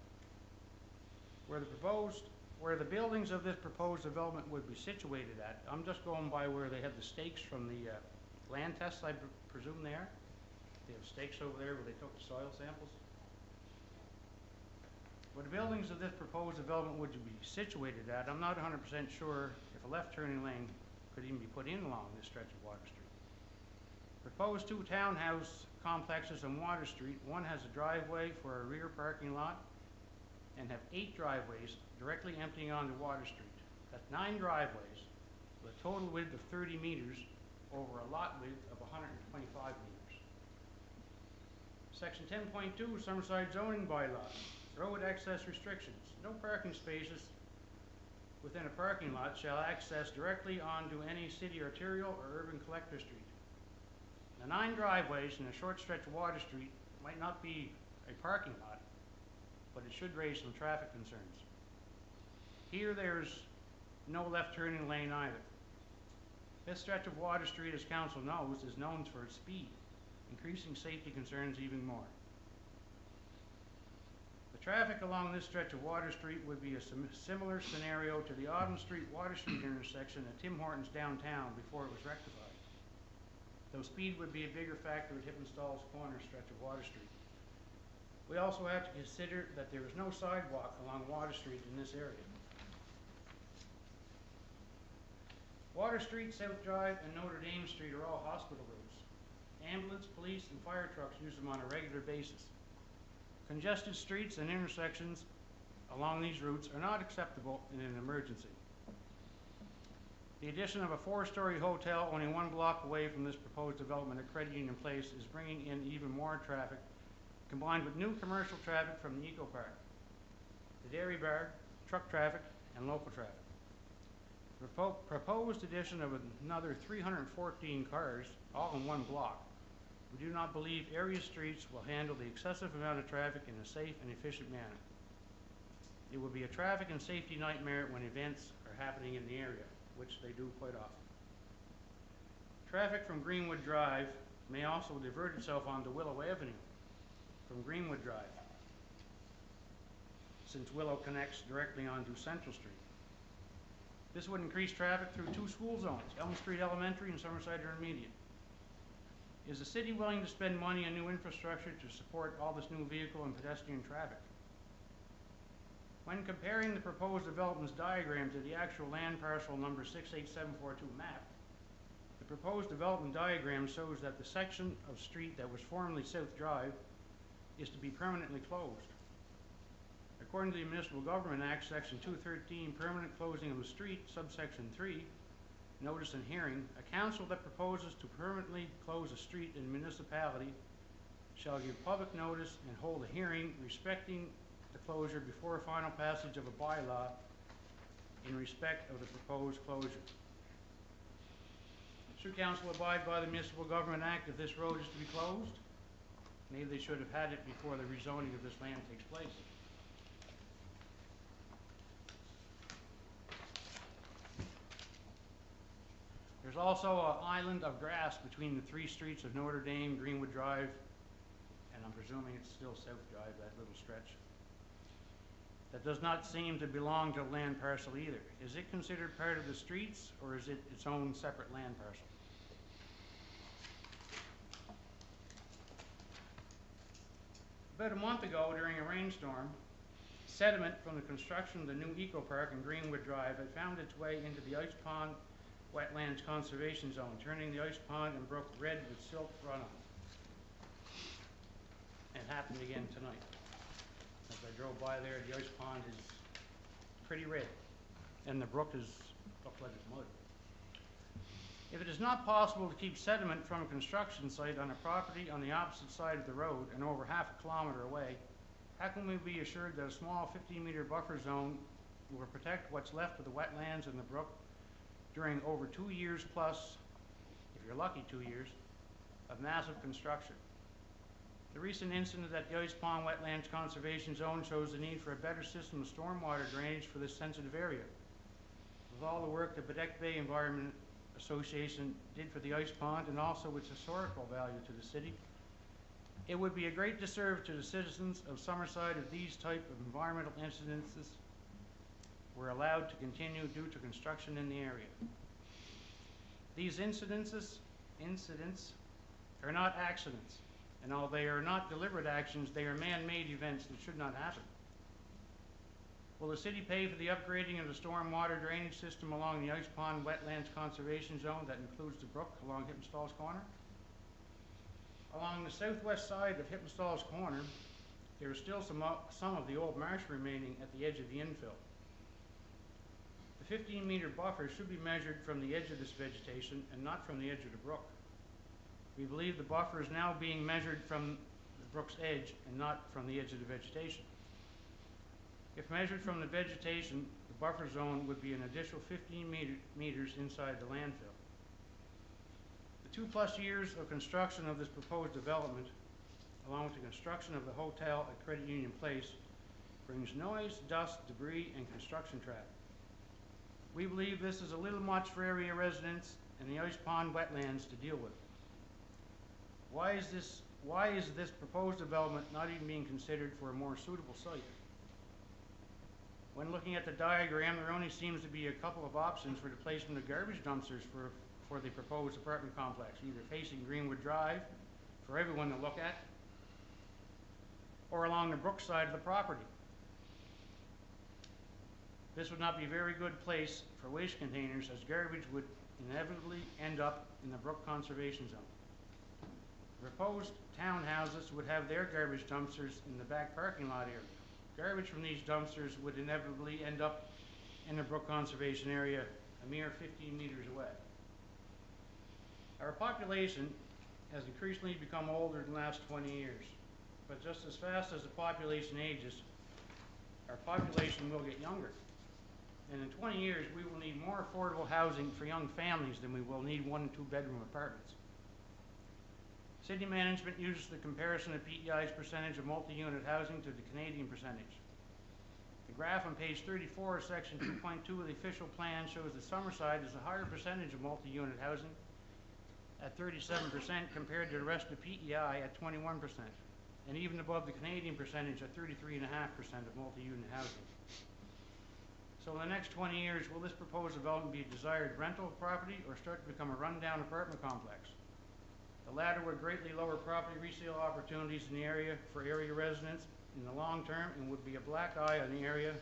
Where the buildings of this proposed development would be situated at, I'm just going by where they have the stakes from the land tests, I presume they are. They have stakes over there where they took the soil samples. Where the buildings of this proposed development would be situated at, I'm not 100% sure if a left turning lane could even be put in along this stretch of Water Street. Proposed 2 townhouse complexes on Water Street. One has a driveway for a rear parking lot and have 8 driveways directly emptying onto Water Street. That's 9 driveways with a total width of 30 meters over a lot width of 125 meters. Section 10.2 Summerside zoning bylaw. Road access restrictions. No parking spaces within a parking lot shall access directly onto any city arterial or urban collector street. The 9 driveways in a short stretch of Water Street might not be a parking lot, but it should raise some traffic concerns. Here there's no left turning lane either. This stretch of Water Street, as council knows, is known for its speed, increasing safety concerns even more. The traffic along this stretch of Water Street would be a similar scenario to the Autumn Street Water Street intersection at Tim Hortons downtown before it was rectified. Though speed would be a bigger factor at Hippenstall's corner stretch of Water Street. We also have to consider that there is no sidewalk along Water Street in this area. Water Street, South Drive, and Notre Dame Street are all hospital routes. Ambulance, police, and fire trucks use them on a regular basis. Congested streets and intersections along these routes are not acceptable in an emergency. The addition of a 4-story hotel only 1 block away from this proposed development at Credit Union Place is bringing in even more traffic, combined with new commercial traffic from the Eco Park, the Dairy Bar, truck traffic, and local traffic. The proposed addition of another 314 cars, all in 1 block. We do not believe area streets will handle the excessive amount of traffic in a safe and efficient manner. It will be a traffic and safety nightmare when events are happening in the area, which they do quite often. Traffic from Greenwood Drive may also divert itself onto Willow Avenue from Greenwood Drive, since Willow connects directly onto Central Street. This would increase traffic through 2 school zones, Elm Street Elementary and Summerside Intermediate. Is the city willing to spend money on new infrastructure to support all this new vehicle and pedestrian traffic? When comparing the proposed development's diagram to the actual land parcel number 68742 map, the proposed development diagram shows that the section of street that was formerly South Drive is to be permanently closed. According to the Municipal Government Act, Section 213, permanent closing of the street, subsection 3, notice and hearing, a council that proposes to permanently close a street in a municipality shall give public notice and hold a hearing respecting the closure before final passage of a bylaw in respect of the proposed closure. Should council abide by the Municipal Government Act if this road is to be closed? Maybe they should have had it before the rezoning of this land takes place. There's also an island of grass between the 3 streets of Notre Dame, Greenwood Drive, and I'm presuming it's still South Drive, that little stretch. That does not seem to belong to the land parcel either. Is it considered part of the streets, or is it its own separate land parcel? About a month ago, during a rainstorm, sediment from the construction of the new Eco Park in Greenwood Drive had found its way into the Ice Pond Wetlands Conservation Zone, turning the ice pond and brook red with silt runoff. It happened again tonight. As I drove by there, the ice pond is pretty red, and the brook looks like it's mud. If it is not possible to keep sediment from a construction site on a property on the opposite side of the road and over half a kilometer away, how can we be assured that a small 15-meter buffer zone will protect what's left of the wetlands and the brook during over 2 years plus, if you're lucky 2 years, of massive construction? The recent incident at the Ice Pond Wetlands Conservation Zone shows the need for a better system of stormwater drainage for this sensitive area. With all the work the Bedeck Bay Environment Association did for the ice pond and also its historical value to the city, it would be a great disservice to the citizens of Summerside if these type of environmental incidences were allowed to continue due to construction in the area. These incidents are not accidents, and although they are not deliberate actions, they are man-made events that should not happen. Will the city pay for the upgrading of the stormwater drainage system along the Ice Pond Wetlands Conservation Zone that includes the brook along Hippenstall's Corner? Along the southwest side of Hippenstall's Corner, there is still some of the old marsh remaining at the edge of the infill. The 15-meter buffer should be measured from the edge of this vegetation and not from the edge of the brook. We believe the buffer is now being measured from the brook's edge and not from the edge of the vegetation. If measured from the vegetation, the buffer zone would be an additional 15 meters inside the landfill. The 2+ years of construction of this proposed development, along with the construction of the hotel at Credit Union Place, brings noise, dust, debris, and construction traffic. We believe this is a little much for area residents and the Ice Pond wetlands to deal with. Why is this proposed development not even being considered for a more suitable site? When looking at the diagram, there only seems to be a couple of options for the placement of garbage dumpsters for the proposed apartment complex, either facing Greenwood Drive for everyone to look at, or along the brook side of the property. This would not be a very good place for waste containers, as garbage would inevitably end up in the brook conservation zone. The proposed townhouses would have their garbage dumpsters in the back parking lot area. Garbage from these dumpsters would inevitably end up in the brook conservation area a mere 15 meters away. Our population has increasingly become older in the last 20 years, but just as fast as the population ages, our population will get younger. And in 20 years, we will need more affordable housing for young families than we will need 1- and 2-bedroom apartments. City management uses the comparison of PEI's percentage of multi-unit housing to the Canadian percentage. The graph on page 34 of section 2.2 of the official plan shows that Summerside is a higher percentage of multi-unit housing at 37% compared to the rest of PEI at 21%, and even above the Canadian percentage at 33.5% of multi-unit housing. So in the next 20 years, will this proposed development be a desired rental property or start to become a rundown apartment complex? The latter would greatly lower property resale opportunities in the area for area residents in the long term and would be a black eye on the area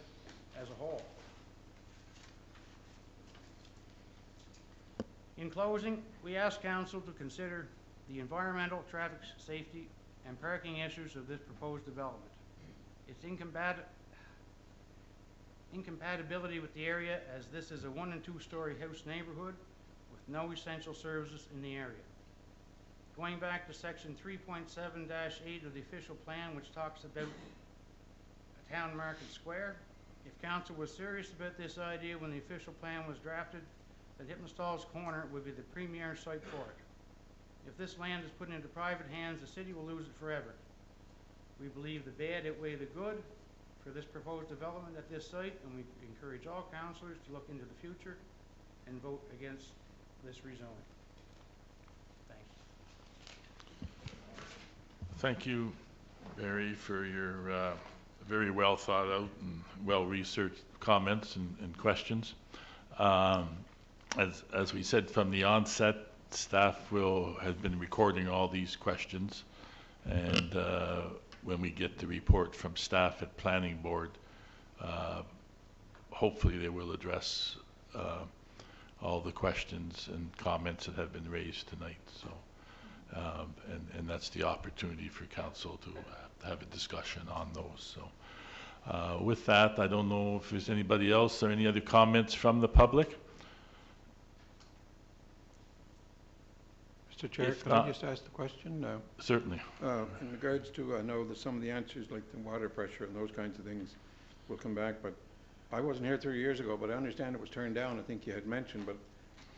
as a whole. In closing, we ask Council to consider the environmental, traffic safety, and parking issues of this proposed development. Its incompatibility with the area, as this is a 1- and 2-story house neighborhood with no essential services in the area. Going back to section 3.7-8 of the official plan, which talks about a town market square, if Council was serious about this idea when the official plan was drafted, that Hippenstall's Corner would be the premier site for it. If this land is put into private hands, the city will lose it forever. We believe the bad outweigh the good for this proposed development at this site, and we encourage all councillors to look into the future and vote against this rezoning. Thank you. Thank you, Barry, for your very well thought out and well researched comments and questions. As we said from the onset, staff has been recording all these questions, and when we get the report from staff at Planning Board, hopefully they will address all the questions and comments that have been raised tonight. So, and that's the opportunity for council to have a discussion on those. So, with that, I don't know if there's anybody else or any other comments from the public. Mr. Chair, If can I not- just ask the question? Certainly. In regards to, I know that some of the answers, like the water pressure and those kinds of things, will come back, but I wasn't here 3 years ago, but I understand it was turned down, I think you had mentioned, but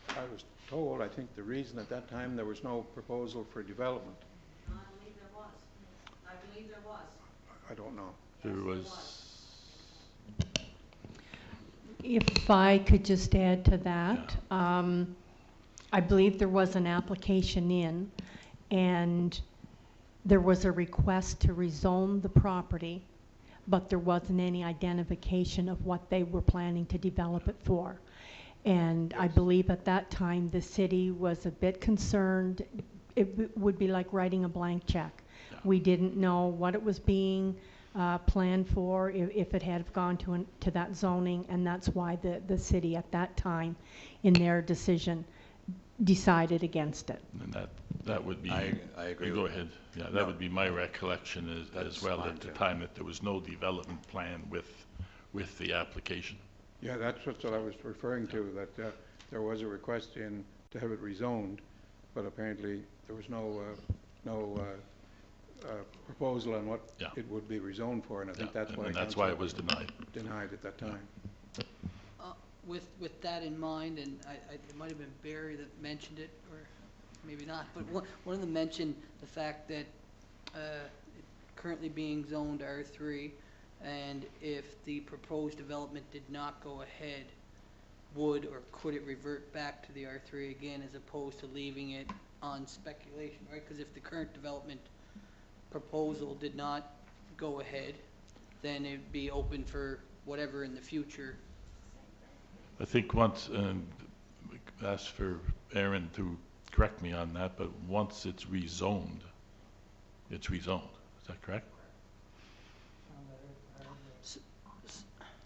I was told, I think the reason at that time there was no proposal for development. I believe there was. I believe there was. I don't know. There was. If I could just add to that, I believe there was an application in, and there was a request to rezone the property, but there wasn't any identification of what they were planning to develop it for. And I believe at that time, the city was a bit concerned. It would be like writing a blank check. Yeah. We didn't know what it was being planned for, if it had gone to that zoning, and that's why the city at that time, in their decision, decided against it. And that would be. I agree Go with ahead. Yeah, that No. would be my recollection as That's well fine, at the Jim. time, that there was no development plan with the application. Yeah, that's what I was referring to, that there was a request in to have it rezoned, but apparently there was no proposal on what Yeah. it would be rezoned for, and I think Yeah, that's why. and that's why it council was denied. Denied at that time. With that in mind, and it might have been Barry that mentioned it, or maybe not, but one of them mentioned the fact that it currently being zoned R3, and if the proposed development did not go ahead, would or could it revert back to the R3 again, as opposed to leaving it on speculation, right? Because if the current development proposal did not go ahead, then it'd be open for whatever in the future. I think once, and ask for Aaron to correct me on that, but once it's rezoned, it's rezoned. Is that correct?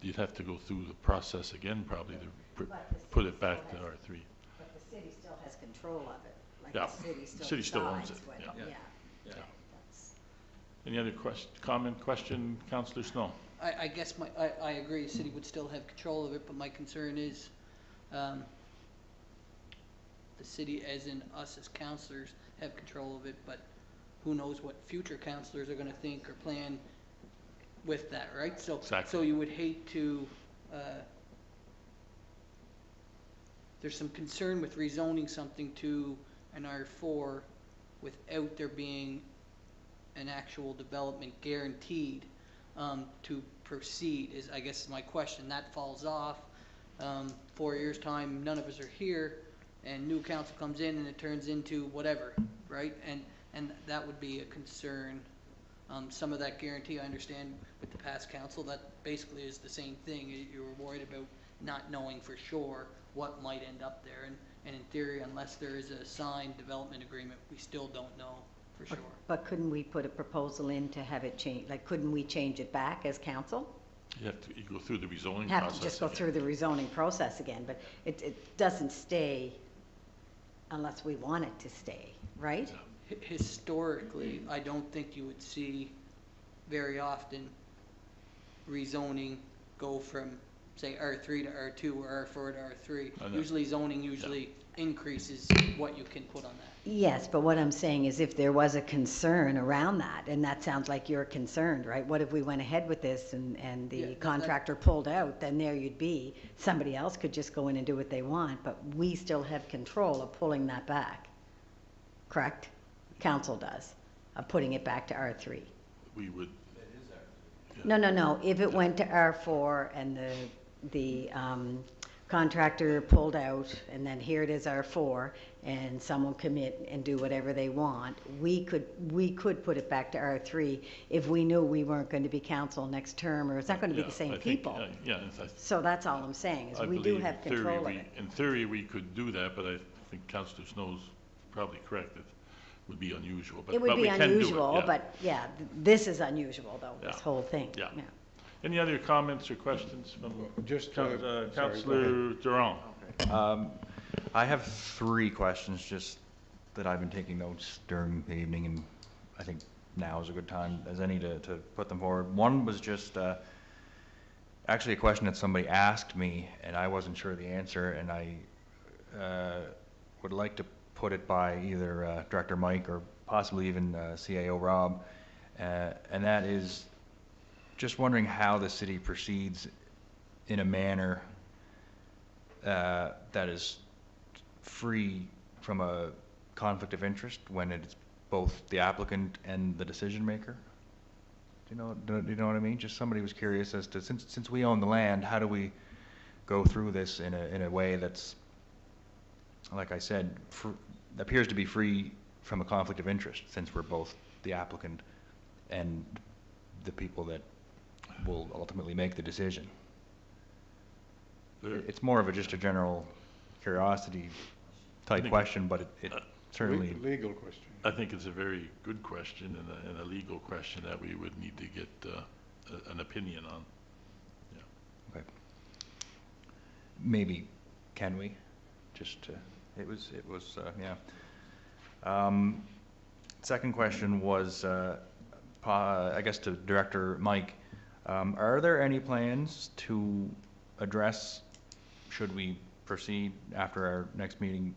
You'd have to go through the process again, probably, to But the put city it back to still has- R3. But the city still has control of it. Like Yeah, the city still city still owns decides it, what- yeah. Yeah. Yeah. That's- Any other question, Councillor Snow? I guess I agree, the city would still have control of it, but my concern is, the city, as in us as councillors, have control of it, but who knows what future councillors are gonna think or plan with that, right? So Exactly. you would hate to, there's some concern with rezoning something to an R4 without there being an actual development guaranteed to proceed, is, I guess, my question. That falls off. 4 years' time, none of us are here, and new council comes in and it turns into whatever, right? And that would be a concern. Some of that guarantee, I understand with the past council, that basically is the same thing. You were worried about not knowing for sure what might end up there. And in theory, unless there is a signed development agreement, we still don't know for sure. But couldn't we put a proposal in to have it change, like, couldn't we change it back as council? You go through the rezoning process. Have to just go again. through the rezoning process again, but it doesn't stay unless we want it to stay, right? Historically, I don't think you would see very often rezoning go from, say, R3 to R2 or R4 to R3. I know. Usually zoning increases what you can put on that. Yes, but what I'm saying is if there was a concern around that, and that sounds like you're concerned, right? What if we went ahead with this and Yeah, the that- contractor pulled out, then there you'd be. Somebody else could just go in and do what they want, but we still have control of pulling that back. Correct? Council does, of putting it back to R3. We would, No. If it went to R4 and the contractor pulled out, and then here it is R4, and someone commit and do whatever they want, we could put it back to R3 if we knew we weren't going to be council next term, or it's not going to be Yeah, the same I think, people. Yeah, So that's all I'm saying, is I we do believe have in theory control of we- it. In theory, we could do that, but I think Councillor Snow's probably correct. It would be unusual, but It would but be we can do it, unusual, yeah. but yeah, this is unusual though, this Yeah. whole thing. Yeah. Any other comments or questions from Just, Coun- sorry, go Councillor Durand? I have 3 questions just that I've been taking notes during the evening, and I think now is a good time as any to put them forward. One was just actually a question that somebody asked me, and I wasn't sure the answer, and I would like to put it by either Director Mike or possibly even CAO Rob, and that is just wondering how the city proceeds in a manner that is free from a conflict of interest when it's both the applicant and the decision maker. Do you know what I mean? Just somebody was curious as to, since we own the land, how do we go through this in a way that's, like I said, appears to be free from a conflict of interest, since we're both the applicant and the people that will ultimately make the decision. It's more of just a general curiosity type question, but it certainly... Legal question. I think it's a very good question and a legal question that we would need to get an opinion on. Yeah. Okay. Maybe, can we? Just to, it was, yeah. Second question was, I guess to Director Mike, are there any plans to address, should we proceed after our next meeting,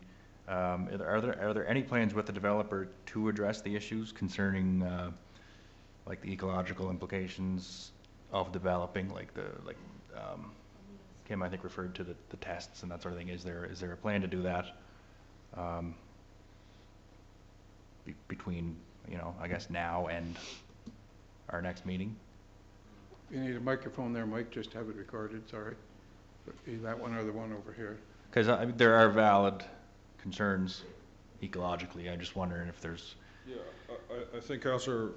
are there any plans with the developer to address the issues concerning like the ecological implications of developing, like Kim I think referred to the tests and that sort of thing. Is there a plan to do that between, I guess now and our next meeting? You need a microphone there, Mike, just have it recorded, sorry. Either that one or the one over here. Because there are valid concerns ecologically. I'm just wondering if there's... Yeah, I think, Councillor,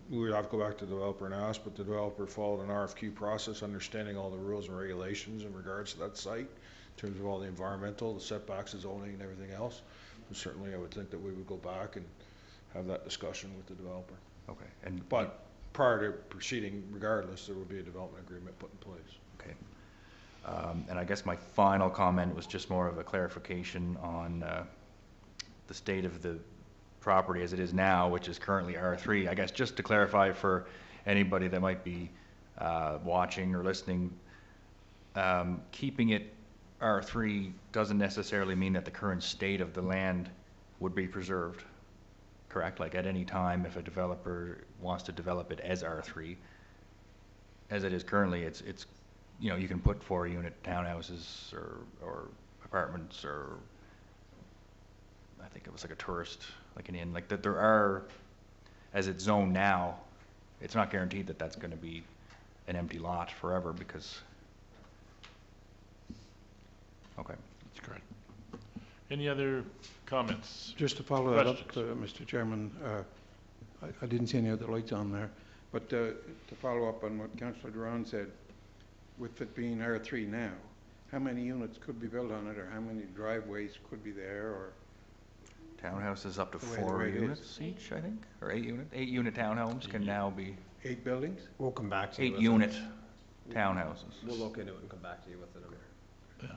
we would have to go back to the developer and ask, but the developer followed an RFQ process, understanding all the rules and regulations in regards to that site, in terms of all the environmental, the setbacks, the zoning, and everything else. And certainly, I would think that we would go back and have that discussion with the developer. Okay. But prior to proceeding, regardless, there would be a development agreement put in place. Okay. And I guess my final comment was just more of a clarification on the state of the property as it is now, which is currently R3. I guess just to clarify for anybody that might be watching or listening, keeping it R3 doesn't necessarily mean that the current state of the land would be preserved, correct? Like at any time, if a developer wants to develop it as R3, as it is currently, it's you can put 4-unit townhouses or apartments, or I think it was like a tourist, like an inn, like that. There are, as it's zoned now, it's not guaranteed that that's going to be an empty lot forever, because... Okay. That's correct. Any other comments? Just to follow that up, Questions? Mr. Chairman, I didn't see any other lights on there, but to follow up on what Councillor Durand said, with it being R3 now, how many units could be built on it, or how many driveways could be there, or? Townhouses up to The way the 4 reg is. units each, I think, or 8-unit townhomes can now be 8 buildings? We'll come back to you with 8-unit it. townhouses. We'll look into it and come back to you with it. Yeah,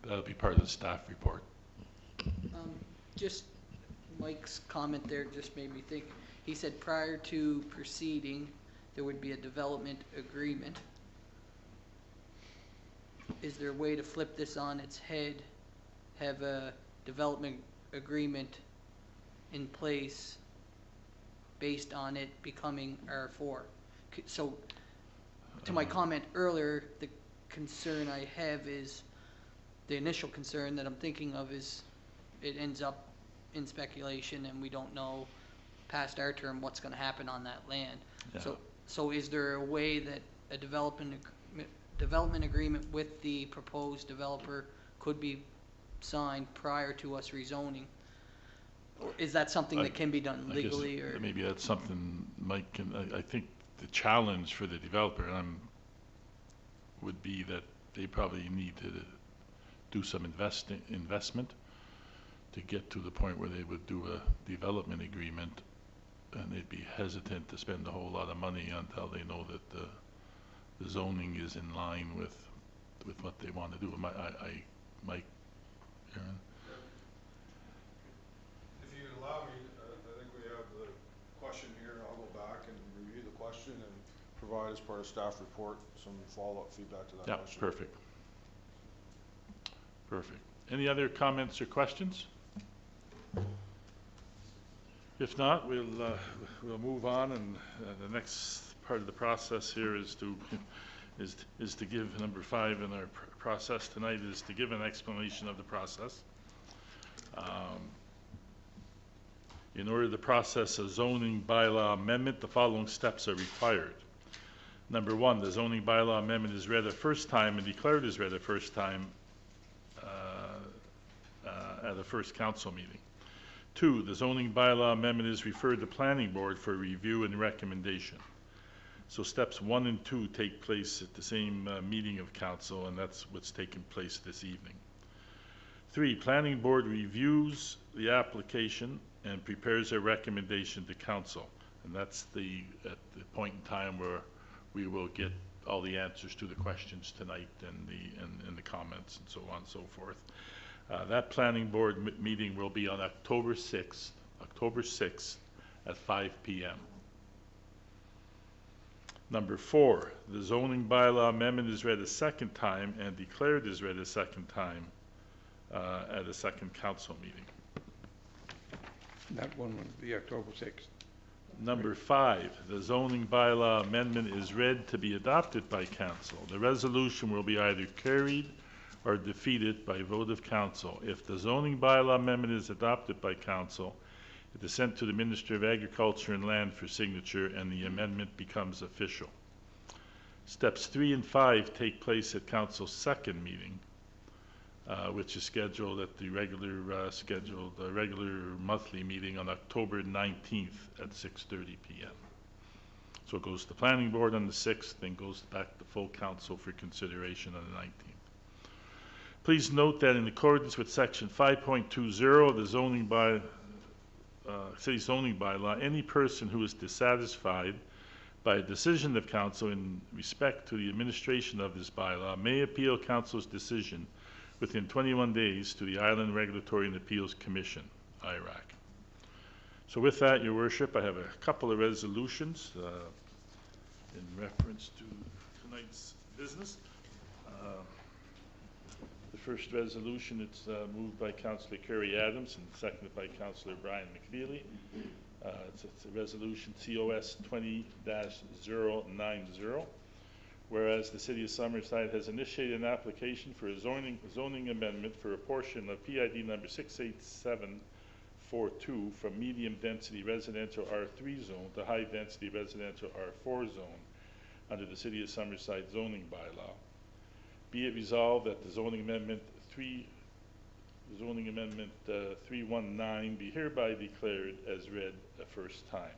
that'll be part of the staff report. Just Mike's comment there just made me think. He said prior to proceeding, there would be a development agreement. Is there a way to flip this on its head, have a development agreement in place based on it becoming R4? So, to my comment earlier, the concern I have is, the initial concern that I'm thinking of is it ends up in speculation and we don't know past our term what's going to happen on that land. Yeah. So is there a way that a development development agreement with the proposed developer could be signed prior to us rezoning? Or is that something that can be done I guess legally, or? maybe that's something Mike can, I think the challenge for the developer, would be that they probably need to do some investment to get to the point where they would do a development agreement, and they'd be hesitant to spend a whole lot of money until they know that the zoning is in line with what they want to do. Mike, Aaron? If you allow me, I think we have the question here. I'll go back and review the question and provide as part of staff report some follow-up feedback to that Yeah, question. perfect. Perfect. Any other comments or questions? If not, we'll move on, and the next part of the process here is to give, number 5 in our process tonight is to give an explanation of the process. In order to process a zoning bylaw amendment, the following steps are required. Number 1, the zoning bylaw amendment is read a first time and declared as read a first time at the first council meeting. 2, the zoning bylaw amendment is referred to planning board for review and recommendation. So steps 1 and 2 take place at the same meeting of council, and that's what's taking place this evening. 3, planning board reviews the application and prepares a recommendation to council, and that's at the point in time where we will get all the answers to the questions tonight and the comments and so on and so forth. That planning board meeting will be on October 6th at 5 p.m. Number 4, the zoning bylaw amendment is read a second time and declared as read a second time at a second council meeting. That one would be October 6th. Number 5, the zoning bylaw amendment is read to be adopted by council. The resolution will be either carried or defeated by vote of council. If the zoning bylaw amendment is adopted by council, it is sent to the Minister of Agriculture and Land for signature, and the amendment becomes official. Steps 3 and 5 take place at council's second meeting, which is scheduled at the regular monthly meeting on October 19th at 6:30 p.m. So it goes to the planning board on the 6th, then goes back to full council for consideration on the 19th. Please note that in accordance with section 5.20 of the city zoning bylaw, any person who is dissatisfied by a decision of council in respect to the administration of this bylaw may appeal council's decision within 21 days to the Island Regulatory and Appeals Commission, IRAC. So with that, Your Worship, I have a couple of resolutions in reference to tonight's business. The first resolution, it's moved by Councillor Kerry Adams and seconded by Councillor Brian McFeely. It's a resolution COS 20-090. Whereas the City of Summerside has initiated an application for a zoning amendment for a portion of PID number 68742 from medium-density residential R3 zone to high-density residential R4 zone under the City of Summerside zoning bylaw. Be it resolved that the zoning amendment 319 be hereby declared as read a first time.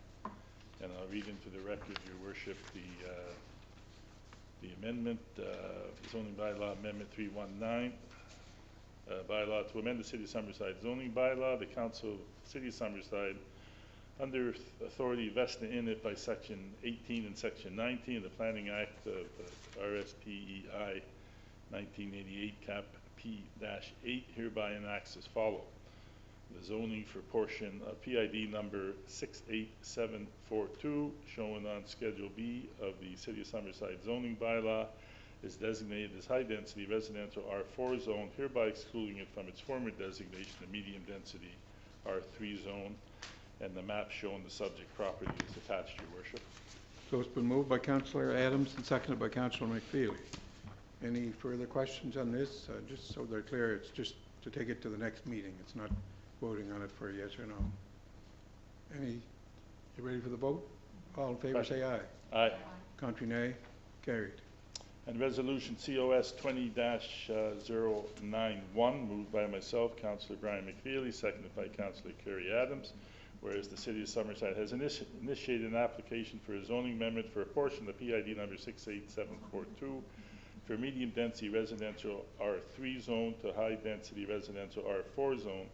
And I'll read into the record, Your Worship, the amendment, zoning bylaw amendment 319, bylaw to amend the City of Summerside zoning bylaw. The Council of the City of Summerside, under authority vested in it by Section 18 and Section 19 of the Planning Act of RSPEI 1988 Cap P-8, hereby enacts as follows. The zoning for portion of PID number 68742, shown on Schedule B of the City of Summerside zoning bylaw, is designated as high-density residential R4 zone, hereby excluding it from its former designation of medium-density R3 zone, and the map showing the subject property is attached, Your Worship. So it's been moved by Councillor Adams and seconded by Councillor McFeely. Any further questions on this? Just so they're clear, it's just to take it to the next meeting. It's not voting on it for a yes or no. You ready for the vote? All in favor say aye. Aye. Contrary nay? Carried. And resolution COS 20-091, moved by myself, Councillor Brian McFeely, seconded by Councillor Kerry Adams. Whereas the City of Summerside has initiated an application for a zoning amendment for a portion of the PID number 68742 for medium-density residential R3 zone to high-density residential R4 zone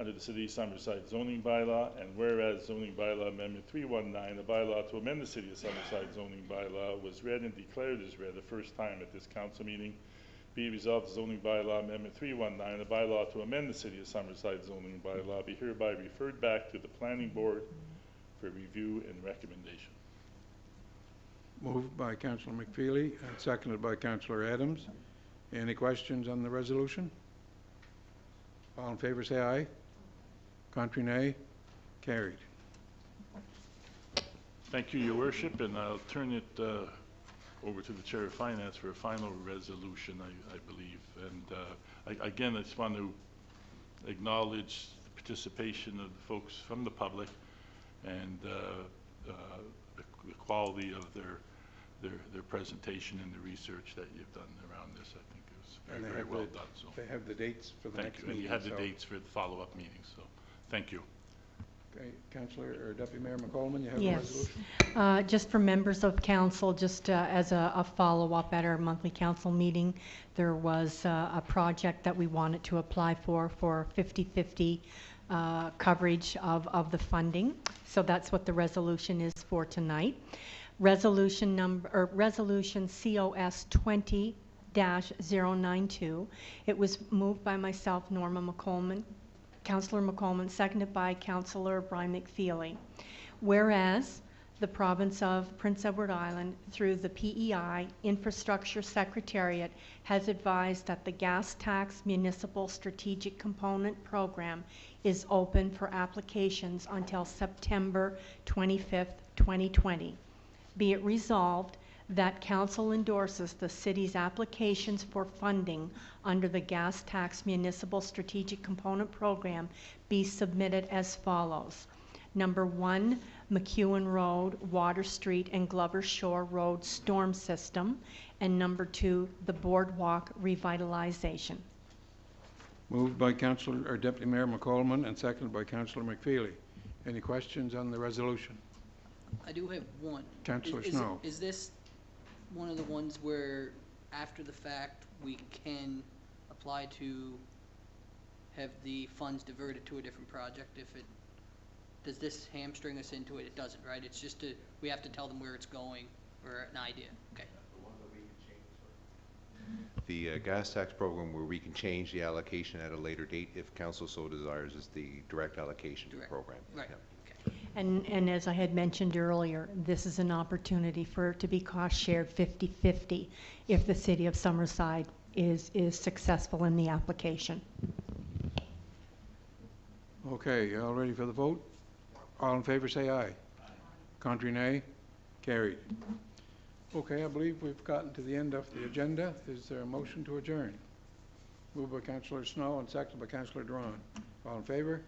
under the City of Summerside zoning bylaw, and whereas zoning bylaw amendment 319, a bylaw to amend the City of Summerside zoning bylaw, was read and declared as read the first time at this council meeting, be resolved zoning bylaw amendment 319, a bylaw to amend the City of Summerside zoning bylaw, be hereby referred back to the Planning Board for review and recommendation. Moved by Councillor McFeely and seconded by Councillor Adams. Any questions on the resolution? All in favor say aye. Contrary, nay. Carried. Thank you, Your Worship, and I'll turn it over to the Chair of Finance for a final resolution, I believe. And again, I just want to acknowledge the participation of the folks from the public and the quality of their presentation and the research that you've done around this. I think it was very well done. So They have the dates for the next thank you. meeting. And you have the so- dates for the follow-up meetings, so thank you. Okay, Councillor or Deputy Mayor McColman, you have the Yes. resolution? Just for members of council, just as a follow-up at our monthly council meeting, there was a project that we wanted to apply for 50/50 coverage of the funding. So that's what the resolution is for tonight. Resolution COS 20-092. It was moved by myself, Norma McColman, Councillor McColman, seconded by Councillor Brian McFeely. Whereas the province of Prince Edward Island, through the PEI Infrastructure Secretariat, has advised that the gas tax municipal strategic component program is open for applications until September 25th, 2020. Be it resolved that Council endorses the City's applications for funding under the Gas Tax Municipal Strategic Component Program be submitted as follows. Number 1, McEwen Road, Water Street, and Glover Shore Road Storm System. And number 2, the Boardwalk Revitalization. Moved by Councillor or Deputy Mayor McColman and seconded by Councillor McFeely. Any questions on the resolution? I do have one. Councillor Is- Snow. Is this one of the ones where, after the fact, we can apply to have the funds diverted to a different project if it, does this hamstring us into it? It doesn't, right? It's just we have to tell them where it's going or an idea. Okay. The gas tax program where we can change the allocation at a later date if council so desires is the direct allocation program. Right. Yeah. And as I had mentioned earlier, this is an opportunity for it to be cost shared 50/50 if the City of Summerside is successful in the application. Okay, you all ready for the vote? All in favor say aye. Contrary, nay. Carried. Okay, I believe we've gotten to the end of the agenda. Is there a motion to adjourn? Moved by Councillor Snow and seconded by Councillor Drawn. All in favor?